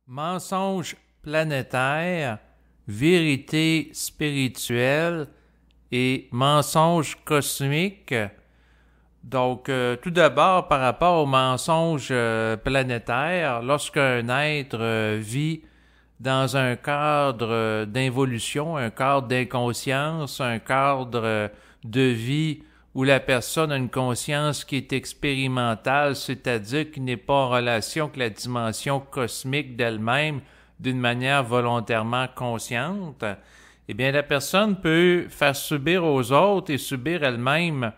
Mensonge planétaire, vérité spirituelle et mensonge cosmique. Donc, tout d'abord, par rapport au mensonge planétaire, lorsqu'un être vit dans un cadre d'involution, un cadre d'inconscience, un cadre de vie où la personne a une conscience qui est expérimentale, c'est-à-dire qui n'est pas en relation avec la dimension cosmique d'elle-même d'une manière volontairement consciente, eh bien la personne peut faire subir aux autres et subir elle-même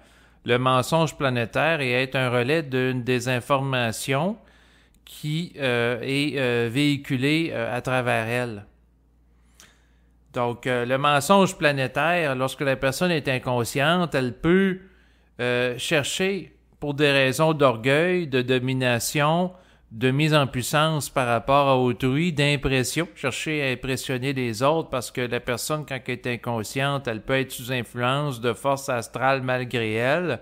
le mensonge planétaire et être un relais d'une désinformation qui est véhiculée à travers elle. Donc, le mensonge planétaire, lorsque la personne est inconsciente, elle peut chercher, pour des raisons d'orgueil, de domination, de mise en puissance par rapport à autrui, d'impression, chercher à impressionner les autres parce que la personne, quand elle est inconsciente, elle peut être sous influence de forces astrales malgré elle,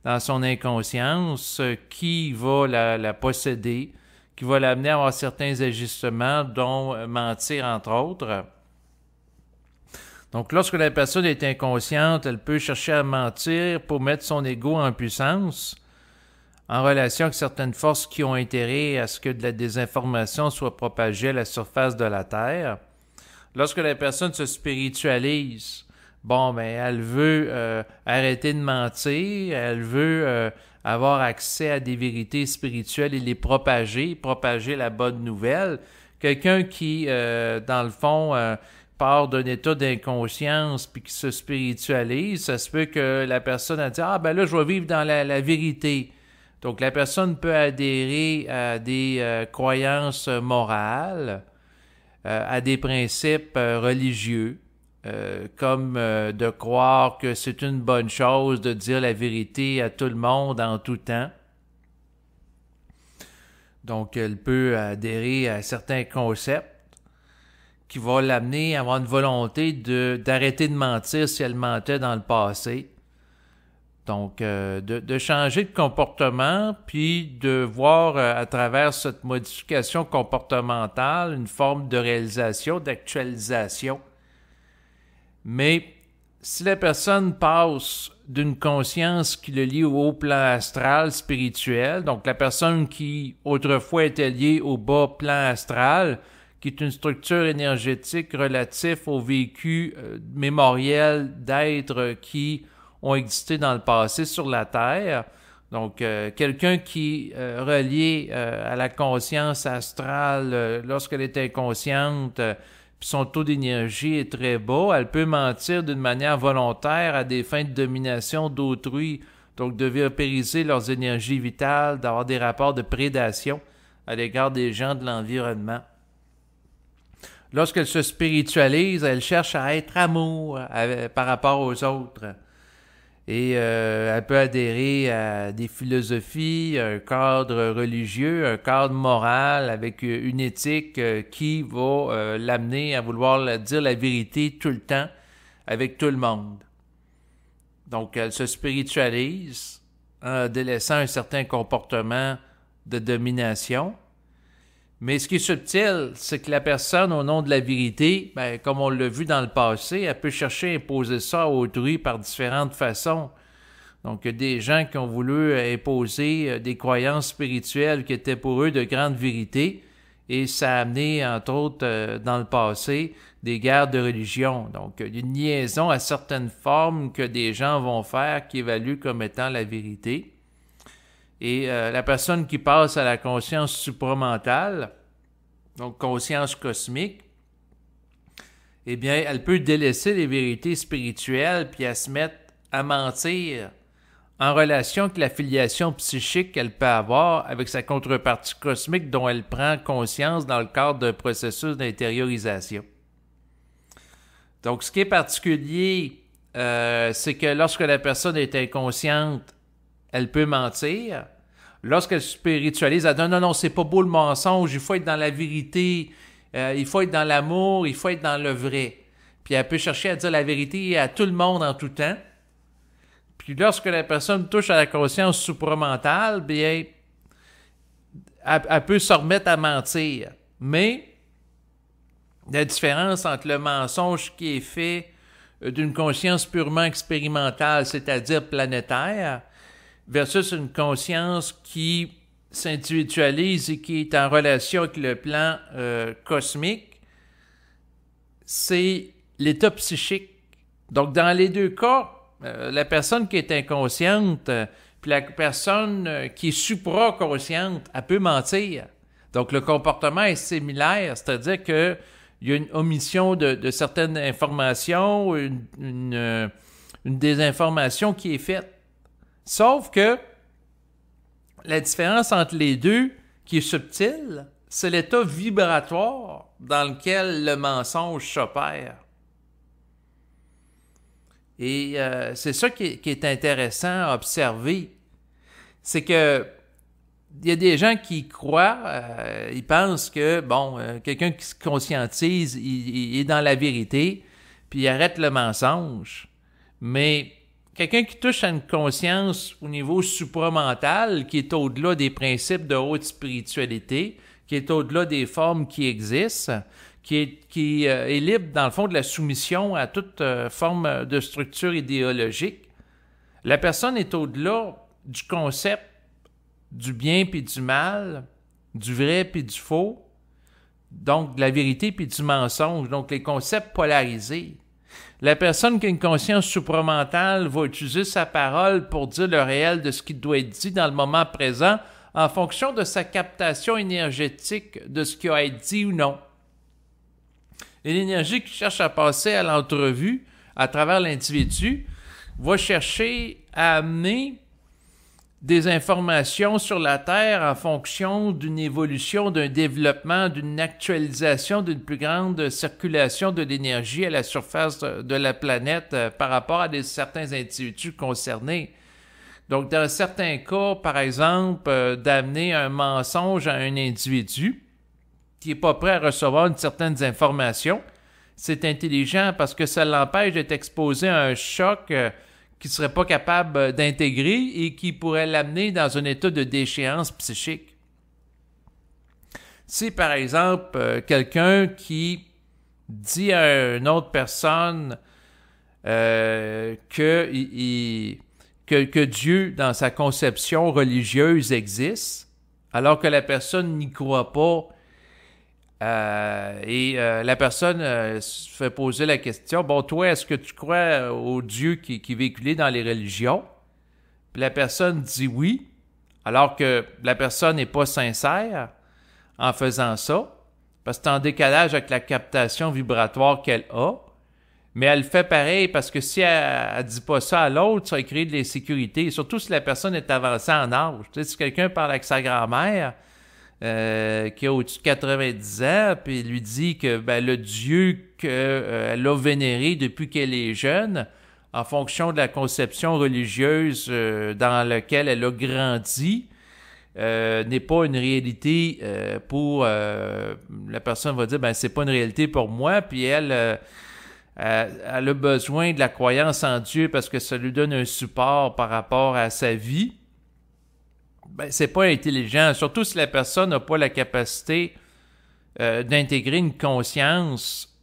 dans son inconscience, qui va la posséder, qui va l'amener à avoir certains ajustements, dont mentir entre autres. Donc, lorsque la personne est inconsciente, elle peut chercher à mentir pour mettre son ego en puissance, en relation avec certaines forces qui ont intérêt à ce que de la désinformation soit propagée à la surface de la Terre. Lorsque la personne se spiritualise, elle veut arrêter de mentir, elle veut avoir accès à des vérités spirituelles et les propager la bonne nouvelle. Quelqu'un qui, dans le fond, part d'un état d'inconscience puis qui se spiritualise, ça se peut que la personne a dit « Ah, ben là, je vais vivre dans la vérité ». Donc, la personne peut adhérer à des croyances morales, à des principes religieux, comme de croire que c'est une bonne chose de dire la vérité à tout le monde en tout temps. Donc, elle peut adhérer à certains concepts qui vont l'amener à avoir une volonté d'arrêter de mentir si elle mentait dans le passé. Donc, de changer de comportement, puis de voir à travers cette modification comportementale une forme de réalisation, d'actualisation. Mais si la personne passe d'une conscience qui le lie au haut plan astral spirituel, donc la personne qui autrefois était liée au bas plan astral, qui est une structure énergétique relative au vécu mémoriel d'êtres qui ont existé dans le passé sur la Terre. Donc, quelqu'un qui relié à la conscience astrale lorsqu'elle est inconsciente, puis son taux d'énergie est très bas, elle peut mentir d'une manière volontaire à des fins de domination d'autrui, donc de vampiriser leurs énergies vitales, d'avoir des rapports de prédation à l'égard des gens de l'environnement. Lorsqu'elle se spiritualise, elle cherche à être amour par rapport aux autres. Et elle peut adhérer à des philosophies, un cadre religieux, un cadre moral avec une éthique qui va l'amener à vouloir dire la vérité tout le temps avec tout le monde. Donc, elle se spiritualise en délaissant un certain comportement de domination. Mais ce qui est subtil, c'est que la personne, au nom de la vérité, comme on l'a vu dans le passé, elle peut chercher à imposer ça à autrui par différentes façons. Donc, il y a des gens qui ont voulu imposer des croyances spirituelles qui étaient pour eux de grandes vérités, et ça a amené, entre autres, dans le passé, des guerres de religion. Donc, il y a une liaison à certaines formes que des gens vont faire qui évaluent comme étant la vérité. Et la personne qui passe à la conscience supramentale, donc conscience cosmique, eh bien, elle peut délaisser les vérités spirituelles puis à se mettre à mentir en relation avec la filiation psychique qu'elle peut avoir avec sa contrepartie cosmique dont elle prend conscience dans le cadre d'un processus d'intériorisation. Donc, ce qui est particulier, c'est que lorsque la personne est inconsciente, elle peut mentir. Lorsqu'elle spiritualise, elle dit non, c'est pas beau le mensonge, il faut être dans la vérité, il faut être dans l'amour, il faut être dans le vrai. Puis elle peut chercher à dire la vérité à tout le monde en tout temps. Puis lorsque la personne touche à la conscience supramentale, bien, elle peut se remettre à mentir. Mais la différence entre le mensonge qui est fait d'une conscience purement expérimentale, c'est-à-dire planétaire, versus une conscience qui s'individualise et qui est en relation avec le plan cosmique, c'est l'état psychique. Donc, dans les deux cas, la personne qui est inconsciente, puis la personne qui est supraconsciente, elle peut mentir. Donc, le comportement est similaire, c'est-à-dire que il y a une omission de certaines informations, une désinformation qui est faite. Sauf que la différence entre les deux, qui est subtile, c'est l'état vibratoire dans lequel le mensonge s'opère. Et c'est ça qui est intéressant à observer. C'est que il y a des gens qui croient, ils pensent que, quelqu'un qui se conscientise, il est dans la vérité, puis il arrête le mensonge. Mais quelqu'un qui touche à une conscience au niveau supramental, qui est au-delà des principes de haute spiritualité, qui est au-delà des formes qui existent, qui est libre, dans le fond, de la soumission à toute forme de structure idéologique, la personne est au-delà du concept du bien puis du mal, du vrai puis du faux, donc de la vérité puis du mensonge, donc les concepts polarisés. La personne qui a une conscience supramentale va utiliser sa parole pour dire le réel de ce qui doit être dit dans le moment présent en fonction de sa captation énergétique de ce qui a été dit ou non. Et l'énergie qui cherche à passer à l'entrevue à travers l'individu va chercher à amener des informations sur la Terre en fonction d'une évolution, d'un développement, d'une actualisation, d'une plus grande circulation de l'énergie à la surface de la planète par rapport à certains individus concernés. Donc, dans certains cas, par exemple, d'amener un mensonge à un individu qui n'est pas prêt à recevoir certaines informations, c'est intelligent parce que ça l'empêche d'être exposé à un choc qu'il ne serait pas capable d'intégrer et qui pourrait l'amener dans un état de déchéance psychique. Si, par exemple, quelqu'un qui dit à une autre personne que Dieu, dans sa conception religieuse, existe, alors que la personne n'y croit pas, la personne se fait poser la question, bon, toi, est-ce que tu crois au Dieu qui est véhiculé dans les religions? Puis la personne dit oui, alors que la personne n'est pas sincère en faisant ça, parce que c'est en décalage avec la captation vibratoire qu'elle a, mais elle fait pareil parce que si elle ne dit pas ça à l'autre, ça va créer de l'insécurité, surtout si la personne est avancée en âge. Tu sais, si quelqu'un parle avec sa grand-mère, qui a au-dessus de 90 ans, puis il lui dit que le Dieu qu'elle a vénéré depuis qu'elle est jeune, en fonction de la conception religieuse dans laquelle elle a grandi, n'est pas une réalité pour... la personne va dire, c'est pas une réalité pour moi, puis elle a besoin de la croyance en Dieu parce que ça lui donne un support par rapport à sa vie. C'est pas intelligent, surtout si la personne n'a pas la capacité d'intégrer une conscience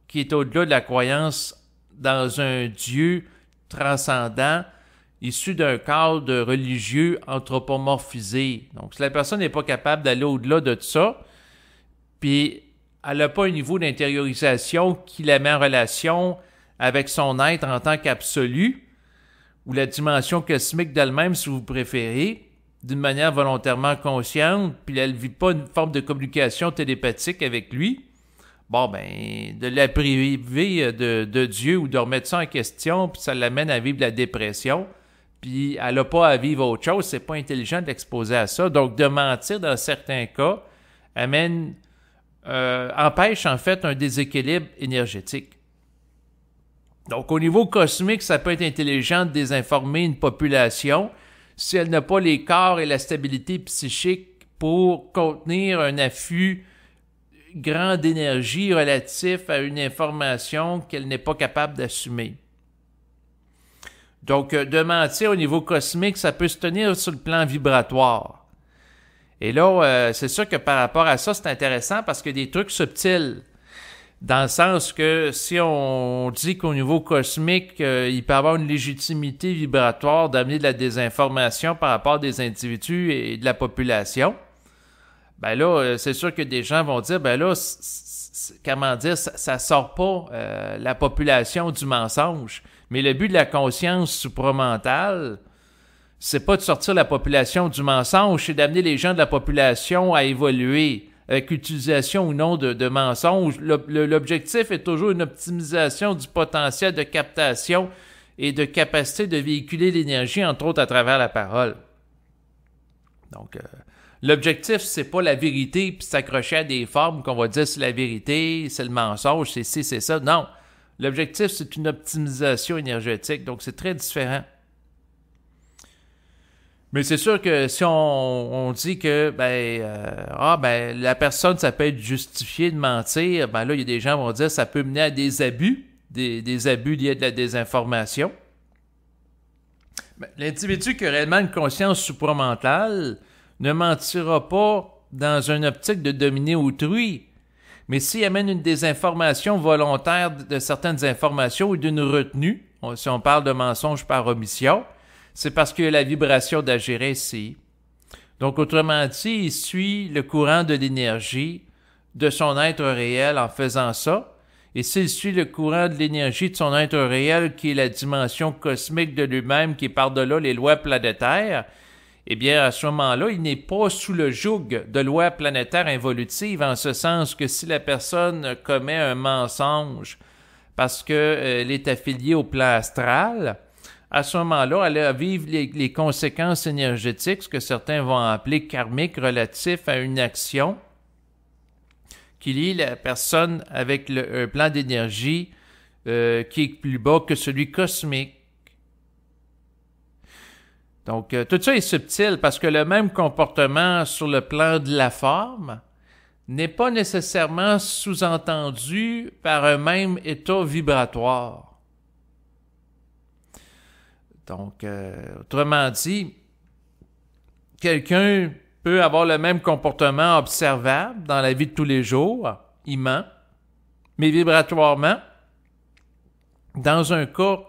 qui est au-delà de la croyance dans un Dieu transcendant issu d'un cadre religieux anthropomorphisé. Donc, si la personne n'est pas capable d'aller au-delà de ça, puis elle n'a pas un niveau d'intériorisation qui la met en relation avec son être en tant qu'absolu, ou la dimension cosmique d'elle-même, si vous préférez, d'une manière volontairement consciente, puis elle ne vit pas une forme de communication télépathique avec lui, de la priver de Dieu ou de remettre ça en question, puis ça l'amène à vivre de la dépression, puis elle n'a pas à vivre autre chose, c'est pas intelligent de l'exposer à ça. Donc, de mentir dans certains cas empêche en fait un déséquilibre énergétique. Donc, au niveau cosmique, ça peut être intelligent de désinformer une population si elle n'a pas les corps et la stabilité psychique pour contenir un afflux grand d'énergie relatif à une information qu'elle n'est pas capable d'assumer. Donc, de mentir au niveau cosmique, ça peut se tenir sur le plan vibratoire. Et là, c'est sûr que par rapport à ça, c'est intéressant parce qu'il y a des trucs subtils. Dans le sens que si on dit qu'au niveau cosmique, il peut y avoir une légitimité vibratoire d'amener de la désinformation par rapport à des individus et de la population, ben là, c'est sûr que des gens vont dire, ben là, comment dire, ça sort pas la population du mensonge. Mais le but de la conscience supramentale, c'est pas de sortir la population du mensonge, c'est d'amener les gens de la population à évoluer avec utilisation ou non de mensonges. L'objectif est toujours une optimisation du potentiel de captation et de capacité de véhiculer l'énergie, entre autres à travers la parole. Donc, l'objectif, c'est pas la vérité puis s'accrocher à des formes qu'on va dire c'est la vérité, c'est le mensonge, c'est ci, c'est ça. Non. L'objectif, c'est une optimisation énergétique. Donc, c'est très différent. Mais c'est sûr que si on dit que la personne, ça peut être justifié de mentir, ben là, il y a des gens qui vont dire que ça peut mener à des abus, des abus liés à de la désinformation. Ben, l'individu qui a réellement une conscience supramentale ne mentira pas dans une optique de dominer autrui. Mais s'il amène une désinformation volontaire de certaines informations ou d'une retenue, si on parle de mensonge par omission, c'est parce qu'il y a la vibration d'agir ainsi. Donc, autrement dit, il suit le courant de l'énergie de son être réel en faisant ça. Et s'il suit le courant de l'énergie de son être réel, qui est la dimension cosmique de lui-même, qui est par-delà les lois planétaires, eh bien, à ce moment-là, il n'est pas sous le joug de lois planétaires involutives, en ce sens que si la personne commet un mensonge parce qu'elle est affiliée au plan astral, à ce moment-là, elle va vivre les conséquences énergétiques, ce que certains vont appeler karmiques, relatifs à une action qui lie la personne avec un plan d'énergie qui est plus bas que celui cosmique. Donc, tout ça est subtil parce que le même comportement sur le plan de la forme n'est pas nécessairement sous-entendu par un même état vibratoire. Donc, autrement dit, quelqu'un peut avoir le même comportement observable dans la vie de tous les jours, il ment, mais vibratoirement, dans un cas,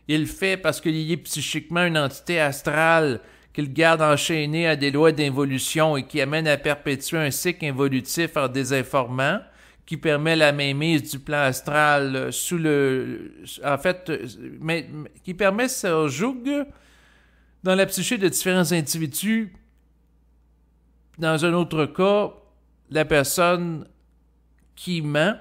il le fait parce qu'il est psychiquement une entité astrale qu'il garde enchaînée à des lois d'involution et qui amène à perpétuer un cycle involutif en désinformant, qui permet la mainmise du plan astral qui permet ce joug dans la psyché de différents individus. Dans un autre cas, la personne qui ment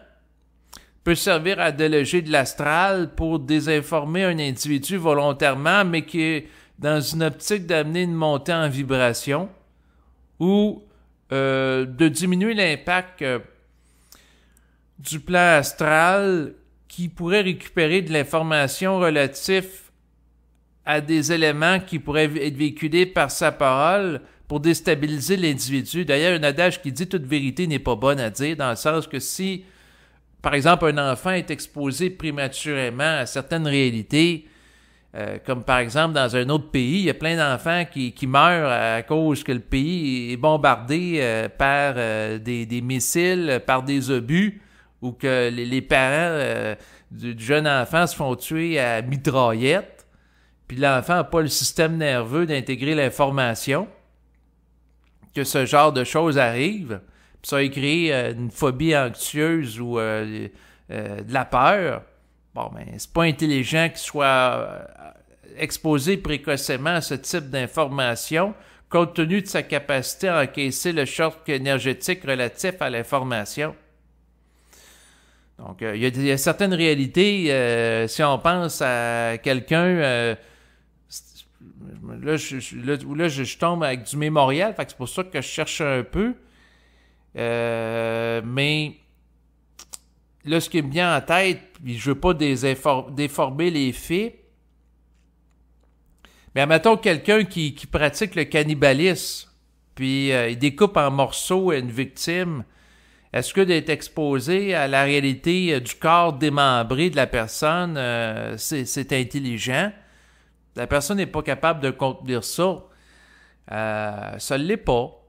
peut servir à déloger de l'astral pour désinformer un individu volontairement, mais qui est dans une optique d'amener une montée en vibration ou de diminuer l'impact du plan astral qui pourrait récupérer de l'information relative à des éléments qui pourraient être véhiculés par sa parole pour déstabiliser l'individu. D'ailleurs, un adage qui dit « toute vérité n'est pas bonne à dire », dans le sens que si, par exemple, un enfant est exposé prématurément à certaines réalités, comme par exemple dans un autre pays, il y a plein d'enfants qui meurent à cause que le pays est bombardé par des missiles, par des obus, ou que les parents du jeune enfant se font tuer à mitraillette, puis l'enfant n'a pas le système nerveux d'intégrer l'information, que ce genre de choses arrive, puis ça a créé une phobie anxieuse ou de la peur. Bon, ben, c'est pas intelligent qu'il soit exposé précocement à ce type d'information, compte tenu de sa capacité à encaisser le choc énergétique relatif à l'information. Donc, il y a certaines réalités, si on pense à quelqu'un, là, je tombe avec du mémorial, fait que c'est pour ça que je cherche un peu, mais là, ce qui me vient en tête, puis je veux pas déformer les faits, mais admettons quelqu'un qui pratique le cannibalisme, puis il découpe en morceaux une victime. Est-ce que d'être exposé à la réalité du corps démembré de la personne, c'est intelligent? La personne n'est pas capable de contenir ça. Ça ne l'est pas.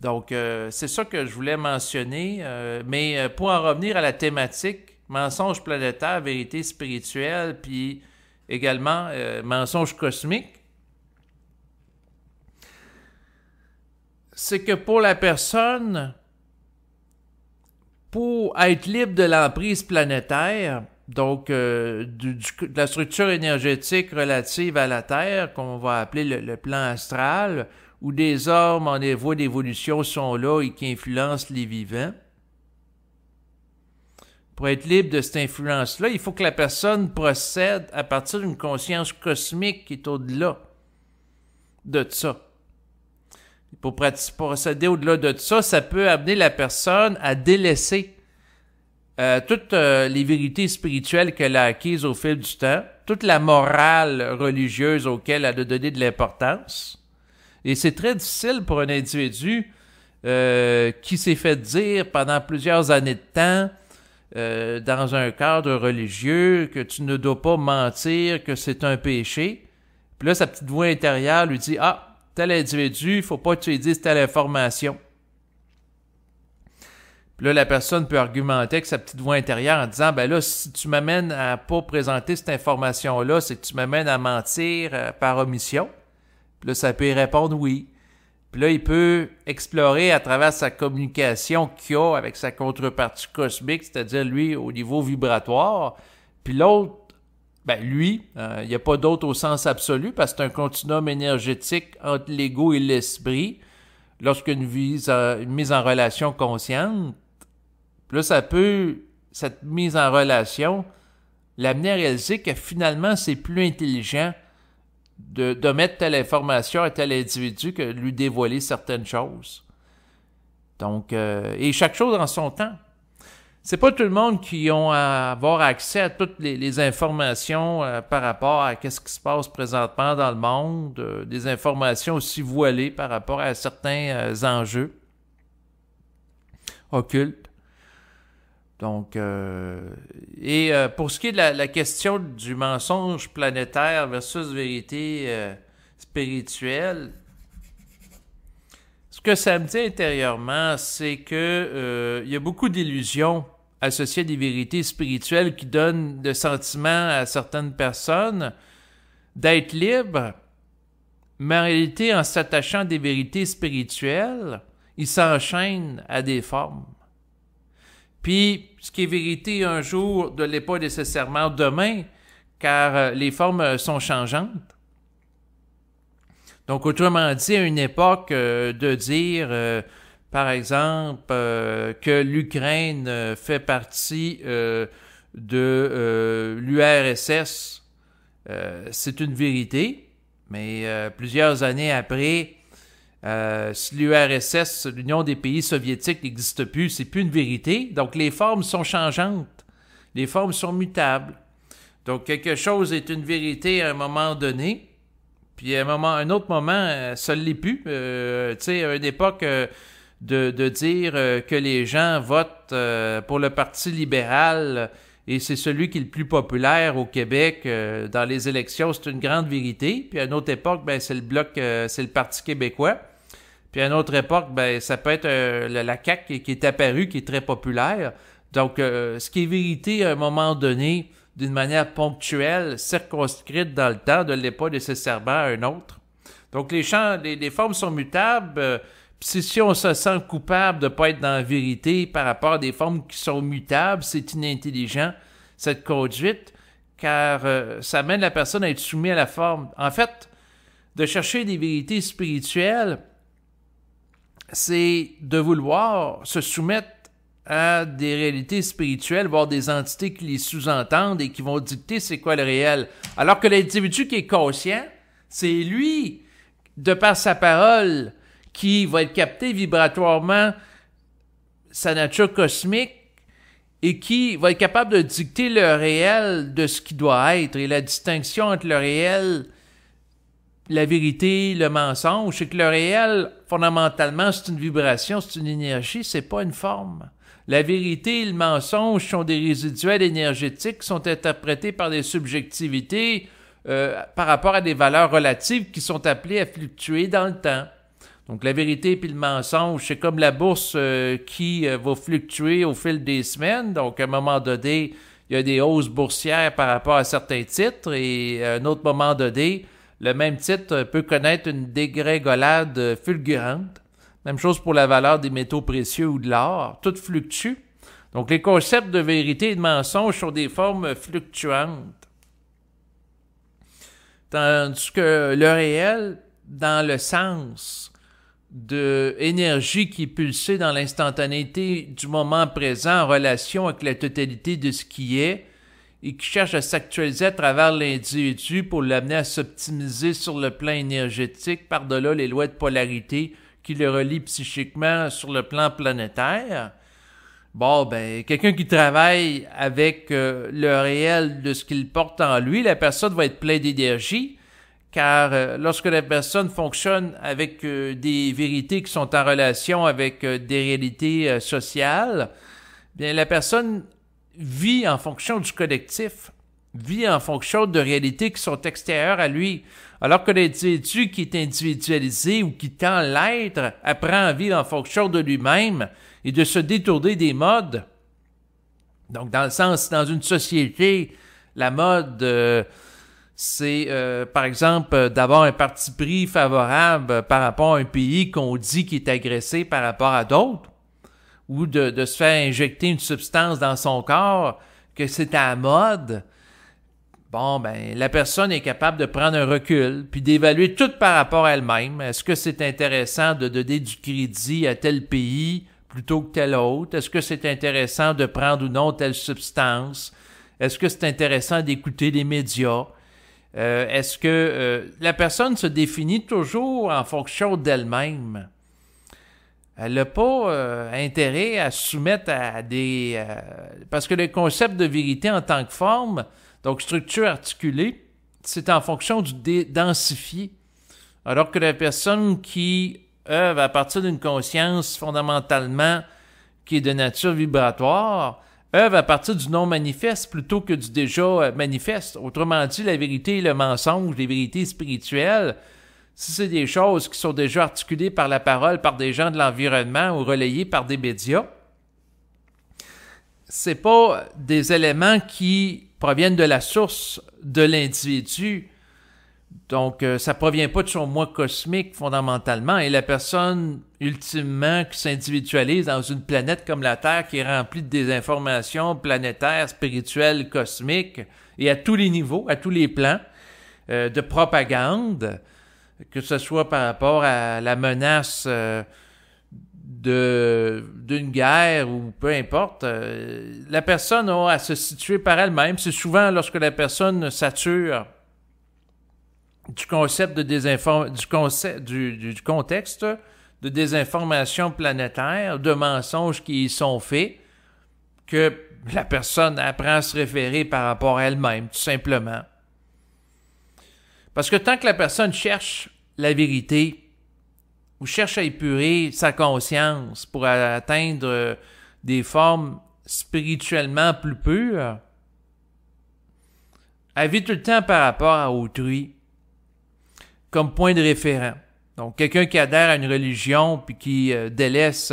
Donc, c'est ça que je voulais mentionner. Mais pour en revenir à la thématique, mensonge planétaire, vérité spirituelle, puis également mensonge cosmique, c'est que pour la personne, pour être libre de l'emprise planétaire, donc de la structure énergétique relative à la Terre, qu'on va appeler le plan astral, où des hommes en voie d'évolution sont là et qui influencent les vivants. Pour être libre de cette influence-là, il faut que la personne procède à partir d'une conscience cosmique qui est au-delà de ça. Pour procéder au-delà de ça, ça peut amener la personne à délaisser toutes les vérités spirituelles qu'elle a acquises au fil du temps, toute la morale religieuse auquel elle a donné de l'importance. Et c'est très difficile pour un individu qui s'est fait dire pendant plusieurs années de temps, dans un cadre religieux, que tu ne dois pas mentir, que c'est un péché. Puis là, sa petite voix intérieure lui dit « Ah, tel individu, il ne faut pas que tu lui dises telle information. » Puis là, la personne peut argumenter avec sa petite voix intérieure en disant « Ben là, si tu m'amènes à pas présenter cette information-là, c'est que tu m'amènes à mentir par omission. » Puis là, ça peut y répondre « Oui. » Puis là, il peut explorer à travers sa communication qu'il a avec sa contrepartie cosmique, c'est-à-dire lui au niveau vibratoire. Puis l'autre, ben lui, il n'y a pas d'autre au sens absolu parce que c'est un continuum énergétique entre l'ego et l'esprit lorsqu'une mise en relation consciente. Puis là, ça peut, cette mise en relation, l'amener à réaliser que finalement, c'est plus intelligent de mettre telle information à tel individu que de lui dévoiler certaines choses. Donc, et chaque chose en son temps. C'est pas tout le monde qui ont à avoir accès à toutes les informations par rapport à ce qui se passe présentement dans le monde, des informations aussi voilées par rapport à certains enjeux occultes. Donc, pour ce qui est de la question du mensonge planétaire versus vérité spirituelle, ce que ça me dit intérieurement, c'est que il y a beaucoup d'illusions associées à des vérités spirituelles qui donnent le sentiment à certaines personnes d'être libres, mais en réalité, en s'attachant à des vérités spirituelles, ils s'enchaînent à des formes. Puis, ce qui est vérité un jour ne l'est pas nécessairement demain, car les formes sont changeantes. Donc, autrement dit, à une époque, de dire, par exemple, que l'Ukraine fait partie de l'URSS, c'est une vérité, mais plusieurs années après, si l'URSS, l'Union des pays soviétiques, n'existe plus, c'est plus une vérité. Donc, les formes sont changeantes. Les formes sont mutables. Donc, quelque chose est une vérité à un moment donné, puis à un autre moment, ça ne l'est plus. Tu sais, à une époque, de dire que les gens votent pour le Parti libéral et c'est celui qui est le plus populaire au Québec dans les élections, c'est une grande vérité. Puis à une autre époque, ben c'est le Bloc, c'est le Parti québécois. Puis à une autre époque, ben ça peut être la CAQ qui est apparue, qui est très populaire. Donc, ce qui est vérité à un moment donné, d'une manière ponctuelle, circonscrite dans le temps, ne l'est pas nécessairement à un autre. Donc, les formes sont mutables. Puis si on se sent coupable de ne pas être dans la vérité par rapport à des formes qui sont mutables, c'est inintelligent, cette conduite, car ça amène la personne à être soumise à la forme. En fait, de chercher des vérités spirituelles, c'est de vouloir se soumettre à des réalités spirituelles, voire des entités qui les sous-entendent et qui vont dicter c'est quoi le réel. Alors que l'individu qui est conscient, c'est lui, de par sa parole, qui va être capté vibratoirement sa nature cosmique et qui va être capable de dicter le réel de ce qui doit être. Et la distinction entre le réel, la vérité, le mensonge, c'est que le réel, fondamentalement, c'est une vibration, c'est une énergie, c'est pas une forme. La vérité et le mensonge sont des résiduels énergétiques qui sont interprétés par des subjectivités par rapport à des valeurs relatives qui sont appelées à fluctuer dans le temps. Donc la vérité puis le mensonge, c'est comme la bourse qui va fluctuer au fil des semaines. Donc à un moment donné, il y a des hausses boursières par rapport à certains titres et à un autre moment donné, le même titre peut connaître une dégringolade fulgurante. Même chose pour la valeur des métaux précieux ou de l'or. Tout fluctue. Donc les concepts de vérité et de mensonge sont des formes fluctuantes. Tandis que le réel, dans le sens de énergie qui est pulsée dans l'instantanéité du moment présent en relation avec la totalité de ce qui est et qui cherche à s'actualiser à travers l'individu pour l'amener à s'optimiser sur le plan énergétique par-delà les lois de polarité qui le relient psychiquement sur le plan planétaire. Bon, ben, quelqu'un qui travaille avec le réel de ce qu'il porte en lui, la personne va être pleine d'énergie, car lorsque la personne fonctionne avec des vérités qui sont en relation avec des réalités sociales, bien, la personne vit en fonction du collectif, vit en fonction de réalités qui sont extérieures à lui, alors que l'individu qui est individualisé ou qui tend l'être apprend à vivre en fonction de lui-même et de se détourner des modes. Donc, dans le sens, dans une société, la mode, c'est, par exemple, d'avoir un parti pris favorable par rapport à un pays qu'on dit qui est agressé par rapport à d'autres, ou de se faire injecter une substance dans son corps, que c'est à la mode. Bon, ben, la personne est capable de prendre un recul, puis d'évaluer tout par rapport à elle-même. Est-ce que c'est intéressant de donner du crédit à tel pays plutôt que tel autre? Est-ce que c'est intéressant de prendre ou non telle substance? Est-ce que c'est intéressant d'écouter les médias? Est-ce que la personne se définit toujours en fonction d'elle-même? Elle n'a pas intérêt à se soumettre à des... parce que le concept de vérité en tant que forme, donc structure articulée, c'est en fonction du densifié. Alors que la personne qui œuvre à partir d'une conscience fondamentalement qui est de nature vibratoire, œuvre à partir du non-manifeste plutôt que du déjà manifeste. Autrement dit, la vérité et le mensonge, les vérités spirituelles, si c'est des choses qui sont déjà articulées par la parole, par des gens de l'environnement ou relayées par des médias, c'est pas des éléments qui proviennent de la source de l'individu. Donc, ça provient pas de son moi cosmique fondamentalement. Et la personne, ultimement, qui s'individualise dans une planète comme la Terre qui est remplie de désinformations planétaires, spirituelles, cosmiques, et à tous les niveaux, à tous les plans, de propagande, que ce soit par rapport à la menace d'une guerre ou peu importe, la personne a à se situer par elle-même. C'est souvent lorsque la personne sature du concept de du contexte de désinformation planétaire, de mensonges qui y sont faits, que la personne apprend à se référer par rapport à elle-même, tout simplement. Parce que tant que la personne cherche la vérité, ou cherche à épurer sa conscience pour atteindre des formes spirituellement plus pures, elle vit tout le temps par rapport à autrui, comme point de référent. Donc, quelqu'un qui adhère à une religion puis qui délaisse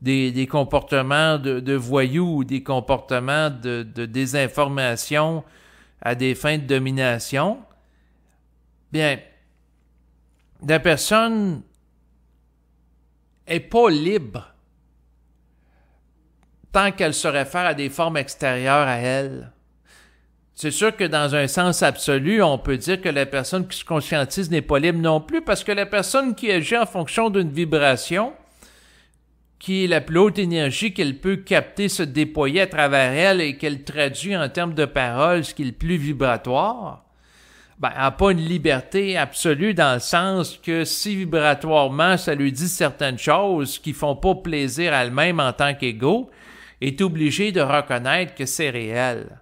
des comportements de voyous ou des comportements de désinformation à des fins de domination, bien, la personne n'est pas libre tant qu'elle se réfère à des formes extérieures à elle. C'est sûr que dans un sens absolu, on peut dire que la personne qui se conscientise n'est pas libre non plus, parce que la personne qui agit en fonction d'une vibration, qui est la plus haute énergie qu'elle peut capter, se déployer à travers elle et qu'elle traduit en termes de paroles, ce qui est le plus vibratoire, ben, elle n'a pas une liberté absolue dans le sens que si vibratoirement ça lui dit certaines choses qui font pas plaisir à elle-même en tant qu'ego, est obligée de reconnaître que c'est réel.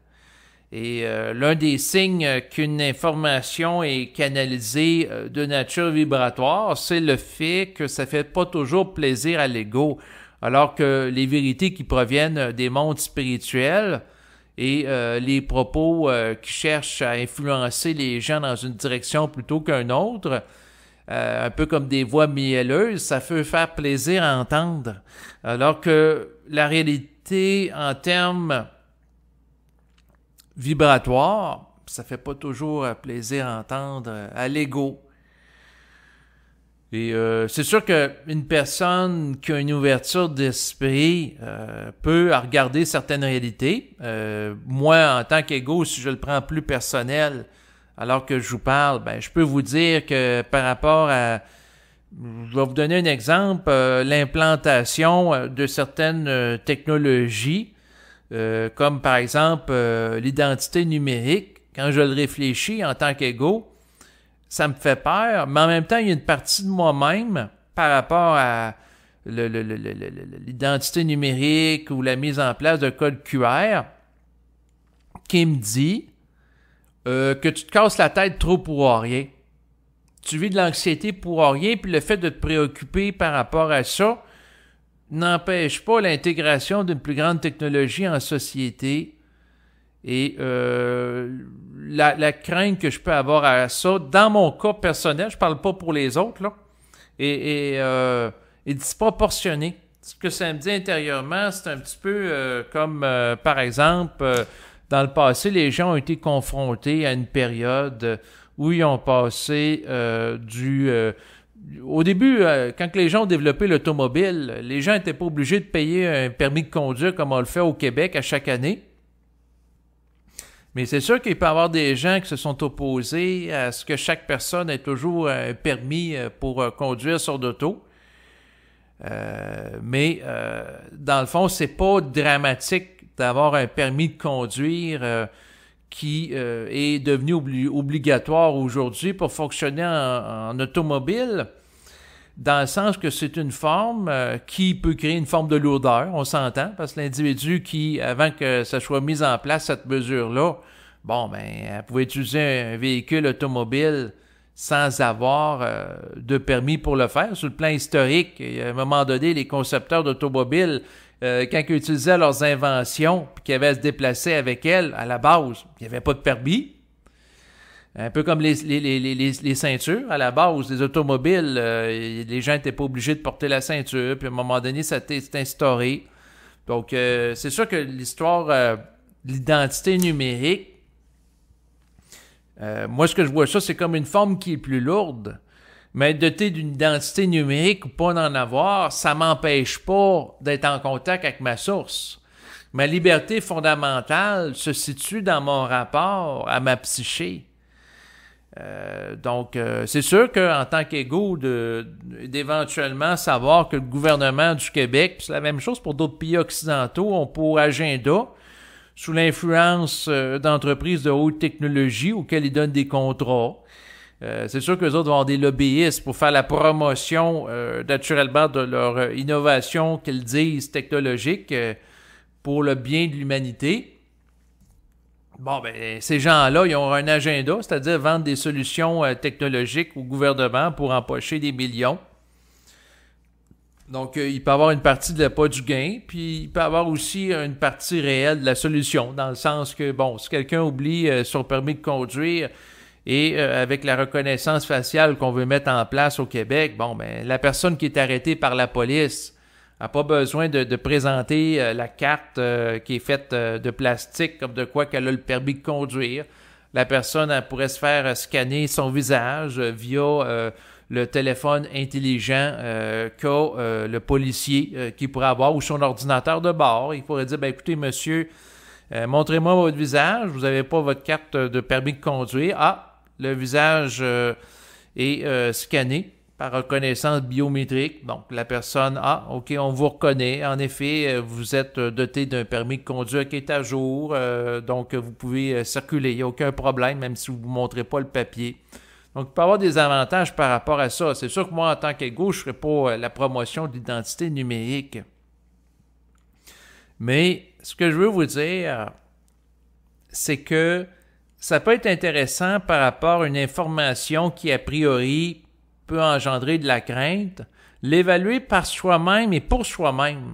Et l'un des signes qu'une information est canalisée de nature vibratoire, c'est le fait que ça fait pas toujours plaisir à l'ego, alors que les vérités qui proviennent des mondes spirituels et les propos qui cherchent à influencer les gens dans une direction plutôt qu'une autre, un peu comme des voix mielleuses, ça peut faire plaisir à entendre. Alors que la réalité en termes vibratoires, ça fait pas toujours plaisir à entendre à l'ego. Et c'est sûr qu'une personne qui a une ouverture d'esprit peut regarder certaines réalités. Moi, en tant qu'ego, si je le prends plus personnel, alors que je vous parle, ben, je peux vous dire que par rapport à... Je vais vous donner un exemple, l'implantation de certaines technologies, comme par exemple l'identité numérique. Quand je le réfléchis en tant qu'ego, ça me fait peur, mais en même temps, il y a une partie de moi-même par rapport à l'identité numérique ou la mise en place de code QR qui me dit que tu te casses la tête trop pour rien. Tu vis de l'anxiété pour rien, puis le fait de te préoccuper par rapport à ça n'empêche pas l'intégration d'une plus grande technologie en société. Et la crainte que je peux avoir à ça, dans mon cas personnel, je parle pas pour les autres, là, est disproportionnée. Ce que ça me dit intérieurement, c'est un petit peu comme, par exemple, dans le passé, les gens ont été confrontés à une période où ils ont passé au début, quand les gens ont développé l'automobile, les gens n'étaient pas obligés de payer un permis de conduire comme on le fait au Québec à chaque année. Mais c'est sûr qu'il peut y avoir des gens qui se sont opposés à ce que chaque personne ait toujours un permis pour conduire sur d'auto. Mais dans le fond, c'est pas dramatique d'avoir un permis de conduire qui est devenu obligatoire aujourd'hui pour fonctionner en automobile, dans le sens que c'est une forme qui peut créer une forme de lourdeur, on s'entend, parce que l'individu qui, avant que ça soit mis en place, cette mesure-là, bon, ben, elle pouvait utiliser un véhicule automobile sans avoir de permis pour le faire. Sur le plan historique, à un moment donné, les concepteurs d'automobiles, quand ils utilisaient leurs inventions, puis qu'ils avaient à se déplacer avec elles, à la base, il n'y avait pas de permis. Un peu comme les ceintures. À la base des automobiles, les gens n'étaient pas obligés de porter la ceinture. Puis à un moment donné, ça s'est instauré. Donc, c'est sûr que l'histoire de l'identité numérique, moi, ce que je vois ça, c'est comme une forme qui est plus lourde. Mais être doté d'une identité numérique ou pas d'en avoir, ça m'empêche pas d'être en contact avec ma source. Ma liberté fondamentale se situe dans mon rapport à ma psyché. Donc, c'est sûr qu'en tant qu'égo, d'éventuellement savoir que le gouvernement du Québec, puis c'est la même chose pour d'autres pays occidentaux, ont pour agenda, sous l'influence d'entreprises de haute technologie auxquelles ils donnent des contrats. C'est sûr qu'eux autres vont avoir des lobbyistes pour faire la promotion naturellement de leur innovation qu'ils disent technologique pour le bien de l'humanité. Bon, ben, ces gens-là, ils ont un agenda, c'est-à-dire vendre des solutions technologiques au gouvernement pour empocher des millions. Donc, il peut y avoir une partie de pas du gain, puis il peut y avoir aussi une partie réelle de la solution, dans le sens que, bon, si quelqu'un oublie son permis de conduire et avec la reconnaissance faciale qu'on veut mettre en place au Québec, bon, ben, la personne qui est arrêtée par la police n'a pas besoin de présenter la carte qui est faite de plastique, comme de quoi qu'elle a le permis de conduire. La personne, elle pourrait se faire scanner son visage via le téléphone intelligent qu'a le policier qui pourrait avoir, ou son ordinateur de bord. Il pourrait dire, ben écoutez, monsieur, montrez-moi votre visage, vous n'avez pas votre carte de permis de conduire. Ah, le visage est scanné par reconnaissance biométrique. Donc, la personne, ah, OK, on vous reconnaît. En effet, vous êtes doté d'un permis de conduire qui est à jour. Donc, vous pouvez circuler. Il n'y a aucun problème, même si vous ne montrez pas le papier. Donc, il peut y avoir des avantages par rapport à ça. C'est sûr que moi, en tant qu'égo, je ne ferai pas la promotion de l'identité numérique. Mais, ce que je veux vous dire, c'est que ça peut être intéressant par rapport à une information qui, a priori, peut engendrer de la crainte, l'évaluer par soi-même et pour soi-même.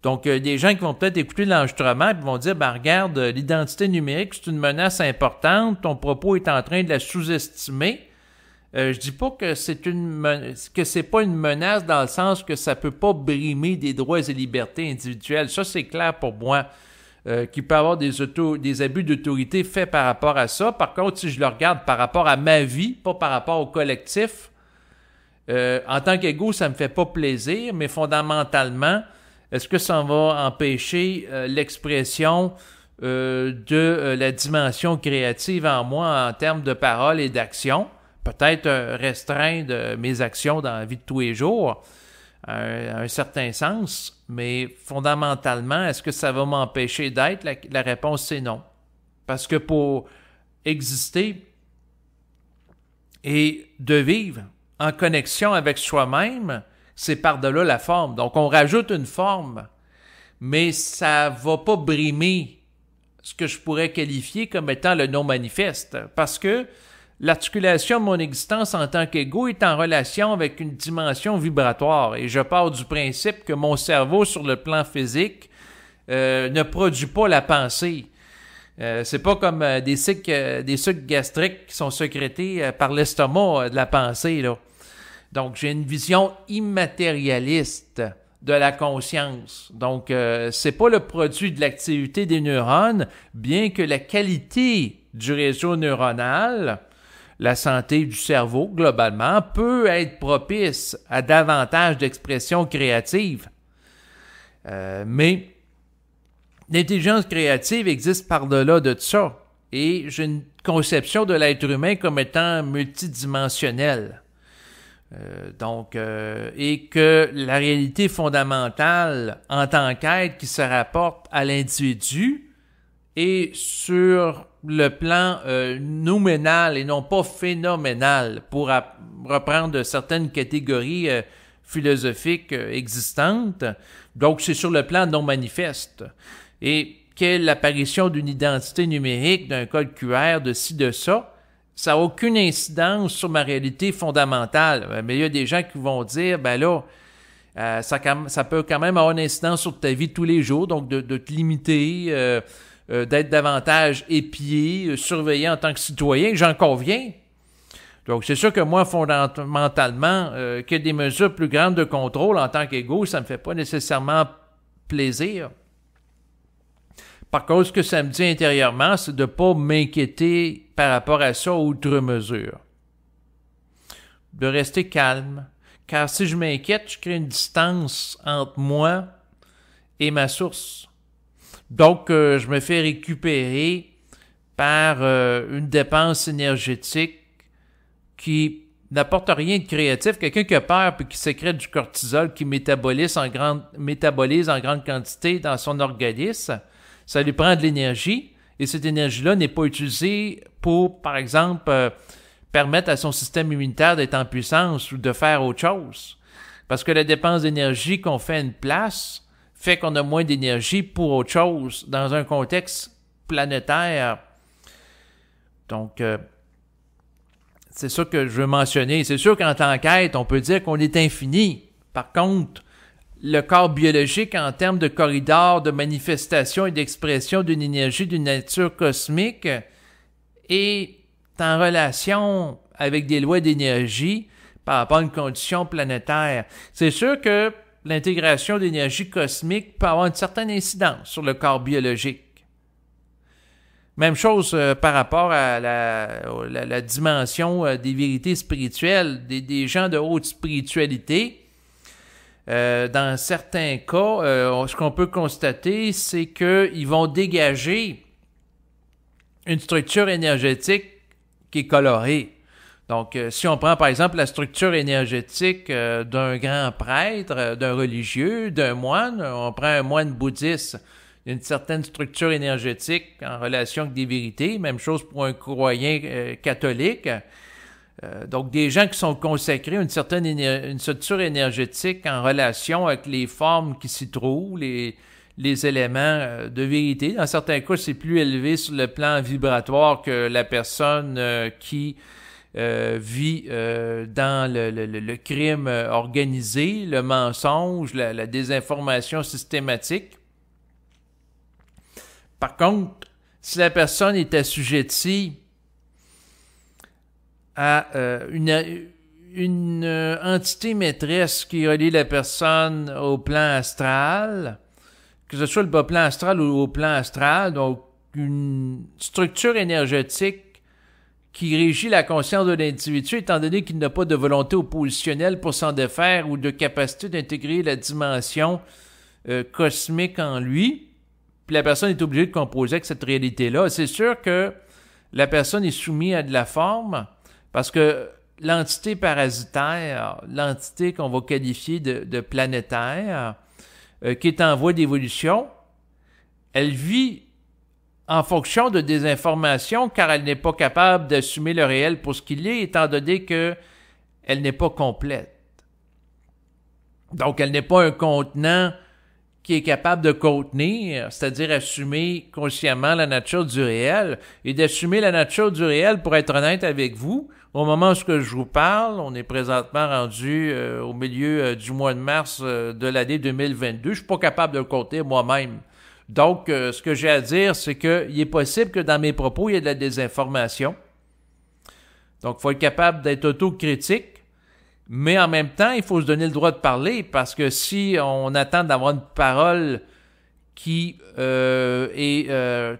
Donc, des gens qui vont peut-être écouter l'enregistrement et vont dire, ben regarde, l'identité numérique, c'est une menace importante, ton propos est en train de la sous-estimer. Je dis pas que c'est pas une menace dans le sens que ça peut pas brimer des droits et libertés individuelles. Ça, c'est clair pour moi. Qu'il peut y avoir des abus d'autorité faits par rapport à ça. Par contre, si je le regarde par rapport à ma vie, pas par rapport au collectif, en tant qu'égo, ça me fait pas plaisir, mais fondamentalement, est-ce que ça va empêcher l'expression de la dimension créative en moi en termes de parole et d'action? Peut-être restreindre mes actions dans la vie de tous les jours, à un certain sens, mais fondamentalement, est-ce que ça va m'empêcher d'être? La réponse, c'est non. Parce que pour exister et de vivre en connexion avec soi-même, c'est par-delà la forme. Donc, on rajoute une forme, mais ça ne va pas brimer ce que je pourrais qualifier comme étant le non-manifeste. Parce que l'articulation de mon existence en tant qu'ego est en relation avec une dimension vibratoire. Et je pars du principe que mon cerveau, sur le plan physique, ne produit pas la pensée. C'est pas comme des sucs gastriques qui sont sécrétés par l'estomac de la pensée, là. Donc, j'ai une vision immatérialiste de la conscience. Donc, c'est pas le produit de l'activité des neurones, bien que la qualité du réseau neuronal, la santé du cerveau, globalement, peut être propice à davantage d'expression créative. Mais l'intelligence créative existe par-delà de ça. Et j'ai une conception de l'être humain comme étant multidimensionnel. Et que la réalité fondamentale en tant qu'être qui se rapporte à l'individu est sur le plan nouménal et non pas phénoménal, pour reprendre certaines catégories philosophiques existantes. Donc, c'est sur le plan non manifeste. Et quelle l'apparition d'une identité numérique, d'un code QR, de ci, de ça, ça n'a aucune incidence sur ma réalité fondamentale. Mais il y a des gens qui vont dire, ben là, ça peut quand même avoir une incidence sur ta vie de tous les jours, donc de te limiter, d'être davantage épié, surveillé en tant que citoyen, j'en conviens. Donc, c'est sûr que moi, fondamentalement, qu'il y ait des mesures plus grandes de contrôle en tant qu'égo, ça ne me fait pas nécessairement plaisir. Par contre, ce que ça me dit intérieurement, c'est de ne pas m'inquiéter par rapport à ça outre mesure. De rester calme. Car si je m'inquiète, je crée une distance entre moi et ma source. Donc, je me fais récupérer par une dépense énergétique qui n'apporte rien de créatif. Quelqu'un qui a peur puis qui sécrète du cortisol, qui métabolise en grande quantité dans son organisme, ça lui prend de l'énergie, et cette énergie-là n'est pas utilisée pour, par exemple, permettre à son système immunitaire d'être en puissance ou de faire autre chose. Parce que la dépense d'énergie qu'on fait à une place fait qu'on a moins d'énergie pour autre chose dans un contexte planétaire. Donc, c'est ça que je veux mentionner. C'est sûr qu'en tant qu'être, on peut dire qu'on est infini. Par contre, le corps biologique, en termes de corridor de manifestation et d'expression d'une énergie d'une nature cosmique, est en relation avec des lois d'énergie par rapport à une condition planétaire. C'est sûr que l'intégration d'énergie cosmique peut avoir une certaine incidence sur le corps biologique. Même chose par rapport à la dimension des vérités spirituelles, des gens de haute spiritualité. Dans certains cas, ce qu'on peut constater, c'est qu'ils vont dégager une structure énergétique qui est colorée. Donc, si on prend par exemple la structure énergétique d'un grand prêtre, d'un religieux, d'un moine, on prend un moine bouddhiste, il y a une certaine structure énergétique en relation avec des vérités. Même chose pour un croyant catholique. Donc, des gens qui sont consacrés à une structure énergétique en relation avec les formes qui s'y trouvent, les éléments de vérité. Dans certains cas, c'est plus élevé sur le plan vibratoire que la personne qui vit dans le crime organisé, le mensonge, la désinformation systématique. Par contre, si la personne est assujettie à une entité maîtresse qui relie la personne au plan astral, que ce soit le bas plan astral ou au plan astral, donc une structure énergétique qui régit la conscience de l'individu, étant donné qu'il n'a pas de volonté oppositionnelle pour s'en défaire ou de capacité d'intégrer la dimension cosmique en lui, puis la personne est obligée de composer avec cette réalité-là. C'est sûr que la personne est soumise à de la forme, parce que l'entité parasitaire, l'entité qu'on va qualifier de planétaire, qui est en voie d'évolution, elle vit en fonction de des informations, car elle n'est pas capable d'assumer le réel pour ce qu'il est, étant donné qu'elle n'est pas complète. Donc, elle n'est pas un contenant qui est capable de contenir, c'est-à-dire assumer consciemment la nature du réel. Et d'assumer la nature du réel, pour être honnête avec vous, au moment où je vous parle, on est présentement rendu au milieu du mois de mars de l'année 2022, je suis pas capable de le contenir moi-même. Donc, ce que j'ai à dire, c'est qu'il est possible que dans mes propos, il y ait de la désinformation. Donc, il faut être capable d'être autocritique, mais en même temps, il faut se donner le droit de parler, parce que si on attend d'avoir une parole qui est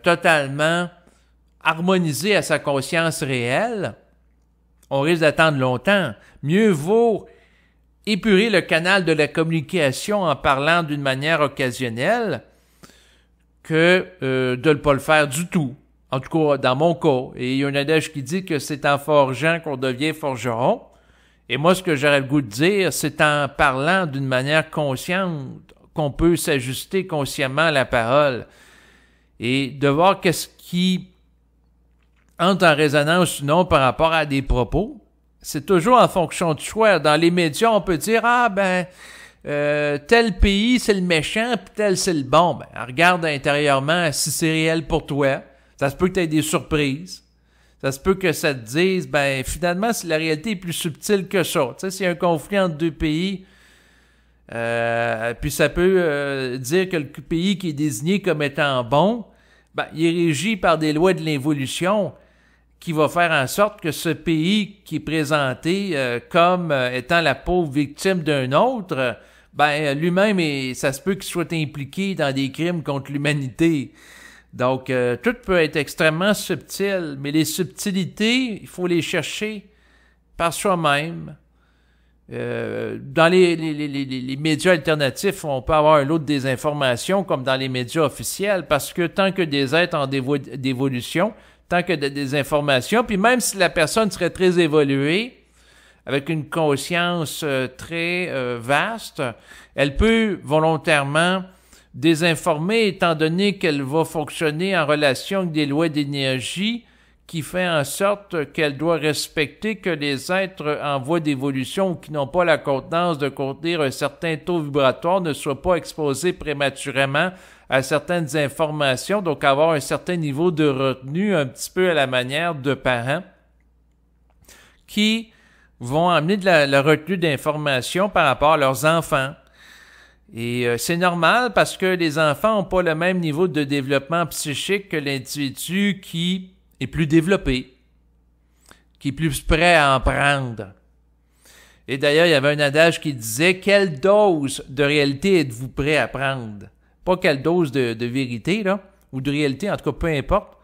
totalement harmonisée à sa conscience réelle, on risque d'attendre longtemps. Mieux vaut épurer le canal de la communication en parlant d'une manière occasionnelle que de ne pas le faire du tout. En tout cas, dans mon cas. Et il y a un adage qui dit que c'est en forgeant qu'on devient forgeron. Et moi, ce que j'aurais le goût de dire, c'est en parlant d'une manière consciente qu'on peut s'ajuster consciemment à la parole. Et de voir qu'est-ce qui entre en résonance ou non par rapport à des propos. C'est toujours en fonction de choix. Dans les médias, on peut dire « Ah, tel pays, c'est le méchant, puis tel, c'est le bon. » Ben, regarde intérieurement si c'est réel pour toi. Ça se peut que tu aies des surprises. Ça se peut que ça te dise, finalement, si la réalité est plus subtile que ça. Tu sais, s'il y a un conflit entre deux pays, puis ça peut dire que le pays qui est désigné comme étant bon, il est régi par des lois de l'évolution qui va faire en sorte que ce pays qui est présenté comme étant la pauvre victime d'un autre, lui-même, ça se peut qu'il soit impliqué dans des crimes contre l'humanité. Donc, tout peut être extrêmement subtil, mais les subtilités, il faut les chercher par soi-même. Dans les médias alternatifs, on peut avoir un lot de désinformation comme dans les médias officiels, parce que tant que des êtres en d'évolution, tant que des informations, puis même si la personne serait très évoluée, avec une conscience très vaste, elle peut volontairement désinformer, étant donné qu'elle va fonctionner en relation avec des lois d'énergie qui fait en sorte qu'elle doit respecter que les êtres en voie d'évolution ou qui n'ont pas la contenance de contenir un certain taux vibratoire ne soient pas exposés prématurément à certaines informations, donc avoir un certain niveau de retenue, un petit peu à la manière de parents qui vont amener de la retenue d'informations par rapport à leurs enfants. Et c'est normal parce que les enfants n'ont pas le même niveau de développement psychique que l'individu qui est plus développé, qui est plus prêt à en prendre. Et d'ailleurs, il y avait un adage qui disait « Quelle dose de réalité êtes-vous prêt à prendre? » Pas quelle dose de vérité, là, ou de réalité, en tout cas, peu importe.